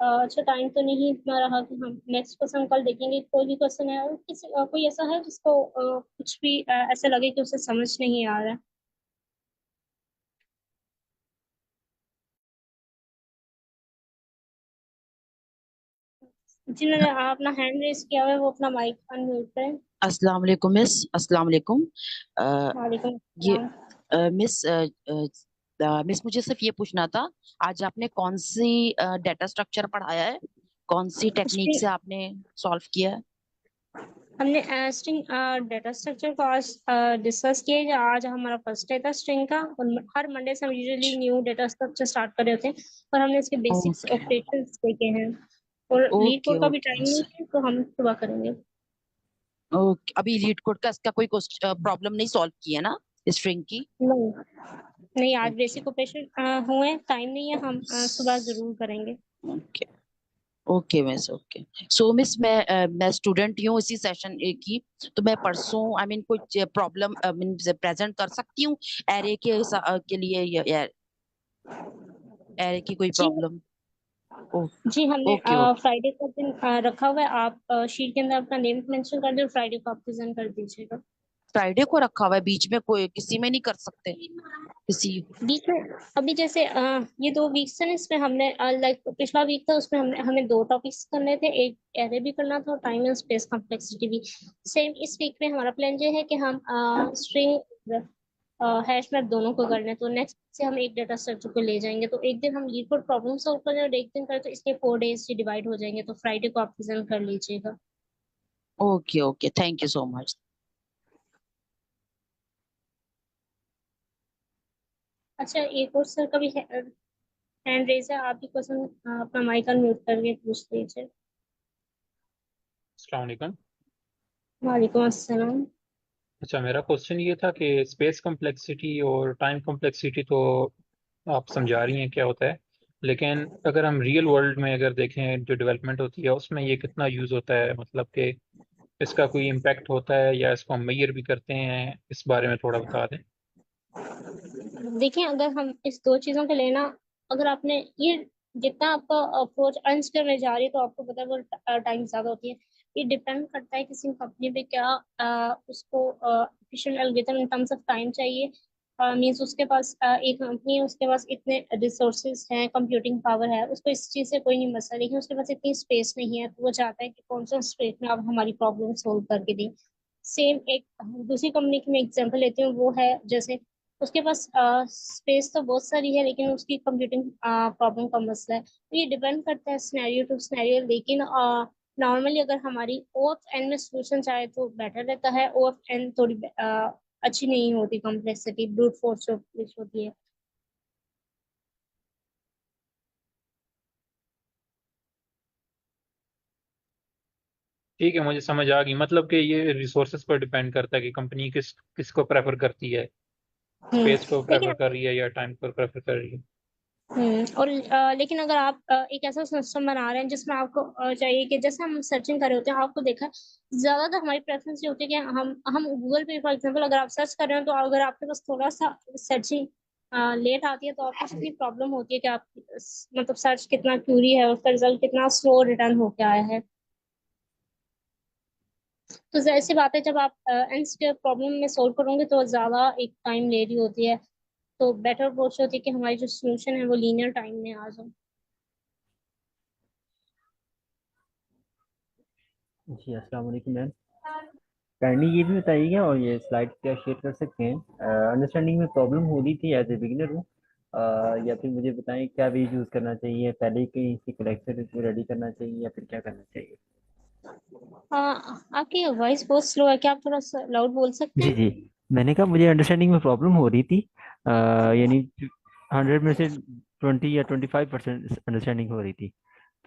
S2: अच्छा टाइम तो नहीं इतना रहा कि हम नेक्स्ट क्वेश्चन कल देखेंगे। कोई भी क्वेश्चन है और किसी कोई ऐसा है जिसको कुछ भी ऐसा लगे कि उसे समझ नहीं आ रहा है? जिन्होंने अपना हैंड रेस किया हुआ है वो अपना माइक अनम्यूट करें।
S9: अस्सलाम वालेकुम मिस, अस्सलाम वालेकुम।
S2: वालेकुम
S9: ये
S2: अस्सलाम।
S9: मिस मिस मुझे सिर्फ ये पूछना था, आज आपने कौन सी डेटा स्ट्रक्चर पढ़ाया है, कौन सी टेक्निक
S2: स्ट्रिंग,
S9: से आपने सॉल्व किया है?
S2: हमने स्ट्रिंग डेटा स्ट्रक्चर को आज डिस्कस किया है। जो आज हमारा फर्स्ट डे था स्ट्रिंग का, और हर मंडे से हम usually new data structure start कर रहे होते हैं, और हमने इसके बेसिक्स
S9: ओके
S2: ऑपरेशंस देखे हैं। और लीड
S9: ओके
S2: कोड का भी
S9: ओके
S2: टाइम
S9: मिस।
S2: नहीं है तो हम सुबह करेंगे।
S9: ओके, अभी लीड कोड का इसका कोई प्रॉब्लम नहीं सॉल्व की है ना, स्ट्रिंग की?
S2: नहीं, नहीं आज
S9: ओके
S2: बेसिक ऑपरेशन हुए, टाइम नहीं है, हम सुबह जरूर करेंगे।
S9: Okay okay miss, okay. So miss मैं स्टूडेंट ही हूँ इसी सेशन ए की, तो मैं परसों आई मीन कुछ प्रॉब्लम आई मीन प्रेजेंट कर सकती हूँ एरे के लिए, एरे की कोई
S2: जी,
S9: प्रॉब्लम? ओ
S2: जी हमने
S9: ओके ओके।
S2: फ्राइडे का दिन रखा हुआ है। आप शीट के अंदर अपना नेम मेंशन कर दे, फ्राइडे को आप प्रेजेंट कर दीजिएगा।
S9: फ्राइडे को रखा हुआ है, बीच में कोई किसी में नहीं कर सकते किसी?
S2: बीच में अभी जैसे ये 2 वीक्स है ना, इसमें हमने लाइक पिछला वीक था उसमें हमने हमें 2 टॉपिक्स करने थे, एक एरे भी करना था और टाइम एंड स्पेस कॉम्प्लेक्सिटी भी। सेम इस वीक में हमारा प्लान ये है कि हम स्ट्रिंग हैश मैप दोनों को करने हैं। तो नेक्स्ट से हम एक डेटा स्ट्रक्चर को ले जाएंगे, तो एक दिन हम लीड कोड प्रॉब्लम सॉल्व कर रहे हैं और एक दिन करें, तो इसलिए 4 डेज डिवाइड हो जाएंगे। तो फ्राइडे को आप प्रेजेंट कर लीजिएगा।
S9: Okay okay, thank you so much.
S2: अच्छा, एक और सर का भी हैंड रेज है, आप भी क्वेश्चन अपना माइक अनम्यूट करके पूछ लीजिए।
S10: अस्सलाम वालेकुम।
S2: वालेकुम अस्सलाम।
S10: अच्छा, मेरा क्वेश्चन ये था कि स्पेस कॉम्प्लेक्सिटी और टाइम कॉम्प्लेक्सिटी तो आप समझा रही हैं क्या होता है, लेकिन अगर हम रियल वर्ल्ड में अगर देखें जो डेवलपमेंट होती है उसमें ये कितना यूज़ होता है, मतलब कि इसका कोई इम्पैक्ट होता है या इसको हम मेजर भी करते हैं, इस बारे में थोड़ा बता दें।
S2: देखिए, अगर हम इस दो चीजों को लेना, अगर आपने ये जितना आपका अप्रोच अनस्किल में जा रही है तो आपको पता है वो टाइम ज्यादा होती है। ये डिपेंड करता है किसी कंपनी पे क्या उसको efficient algorithm in terms of time चाहिए। मीन्स उसके पास एक कंपनी है, उसके पास इतने रिसोर्सेज हैं, कंप्यूटिंग पावर है, उसको इस चीज़ से कोई नहीं मसला, लेकिन उसके पास इतनी स्पेस नहीं है, तो वो चाहता है कि कौन सा स्पेस में आप हमारी प्रॉब्लम सोल्व करके दें। सेम एक दूसरी कंपनी की मैं एग्जांपल लेती हूँ, वो है जैसे उसके पास स्पेस तो बहुत सारी है, लेकिन उसकी कंप्यूटिंग प्रॉब्लम का मसला है। तो ये डिपेंड करता है सिनेरियो टू सिनेरियो, लेकिन नॉर्मली अगर हमारी ओथ एंड में सोल्यूशन चाहे तो बेटर रहता है। ओथ एंड थोड़ी अच्छी नहीं होती, कॉम्प्लेक्सिटी ब्रूट फोर्स जो होती है।
S10: ठीक है, मुझे समझ आ गई। मतलब कि ये रिसोर्सेज पर डिपेंड करता है कि कंपनी किसको प्रेफर करती है, स्पेस को
S2: लेकिन
S10: प्रेफर कर रही है या टाइम को प्रेफर कर रही है।
S2: और लेकिन अगर आप एक ऐसा सिस्टम बना रहे हैं जिसमें आपको चाहिए कि जैसे हम सर्चिंग कर रहे होते हैं, आपको देखा है ज्यादातर हमारी प्रेफरेंस ये होती है कि हम गूगल पे फॉर एग्जांपल अगर आप सर्च कर रहे हैं, तो अगर आपके पास थोड़ा सा सर्चिंग लेट आती है तो आपको कितनी प्रॉब्लम होती है कि आप मतलब सर्च कितना क्यूरी है, उसका रिजल्ट कितना स्लो रिटर्न होके आया है। तो जाहिर सी बात है, जब आप एंड प्रॉब्लम में सोल्व करोगे तो ज्यादा एक टाइम ले रही होती है। तो बेटर अप्रोच होती है कि हमारी जो सोल्यूशन है वो लीनियर टाइम में आ जाए।
S11: जी अस्सलाम वालेकुम मैम। काइंडली ये भी बताइएगा और ये स्लाइड क्या शेयर कर सकते हैं, अंडरस्टैंडिंग में प्रॉब्लम हो रही थी, एज ए बिगिनर हूँ। या फिर मुझे बताएं क्या वे यूज़ करना चाहिए, पहले ही कहीं से कलेक्शन इसको रेडी करना चाहिए या फिर क्या करना चाहिए?
S2: आपकी वॉइस बहुत स्लो है, क्या आप थोड़ा सा लाउड बोल सकते
S11: जी
S2: हैं?
S11: जी, मैंने कहा मुझे अंडरस्टैंडिंग में प्रॉब्लम हो रही थी, यानी 100 में से 20 या 25% अंडरस्टैंडिंग हो रही थी।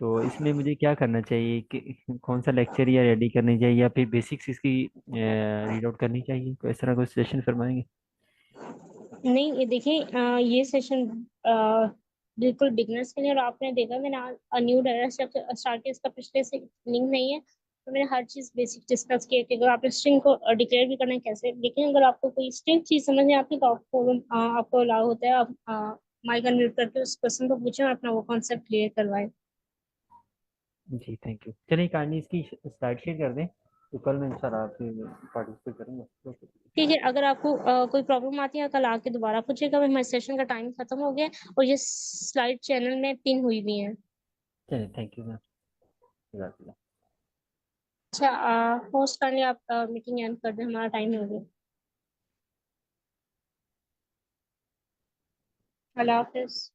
S11: तो इसमें मुझे क्या करना चाहिए कि कौन सा लेक्चर या रेडी करनी चाहिए या फिर बेसिक्स इसकी रीड आउट करनी चाहिए, तो इस तरह कोई सेशन फरमाएंगे?
S2: नहीं, ये देखिए, ये सेशन बिल्कुल बिगनर्स के लिए, और आपने देखा मैंने न्यू डायरेक्ट स्टार्ट किया, इसका पिछले से लिंक नहीं है। तो मैंने हर चीज़ बेसिक डिस्कस की है कि अगर आपने स्ट्रिंग को डिक्लेयर भी करना है कैसे, लेकिन अगर आपको कोई स्ट्रिंग चीज़ समझ नहीं आती तो आपको अलाउ होता है, आप माइक अनम्यूट करके उस पर्सन को पूछें और अपना वो कॉन्सेप्ट क्लियर करवाएं।
S11: जी थैंक यू। चलिए कहानी इसकी स्लाइड शेयर कर दें, तो कल मैं इंशाल्लाह आपसे पार्टिसिपेट करूँगा।
S2: ठीक है, अगर आपको कोई प्रॉब्लम आती है कल आके दोबारा पूछिएगा। हमारे सेशन का टाइम खत्म हो गया है और ये स्लाइड चैनल में पिन हुई भी है।
S11: चलिए थैंक यू मैम।
S2: अच्छा, होस्ट करने आप मीटिंग एंड कर दें, हमारा टाइम हो गया। अल्लाह हाफिज।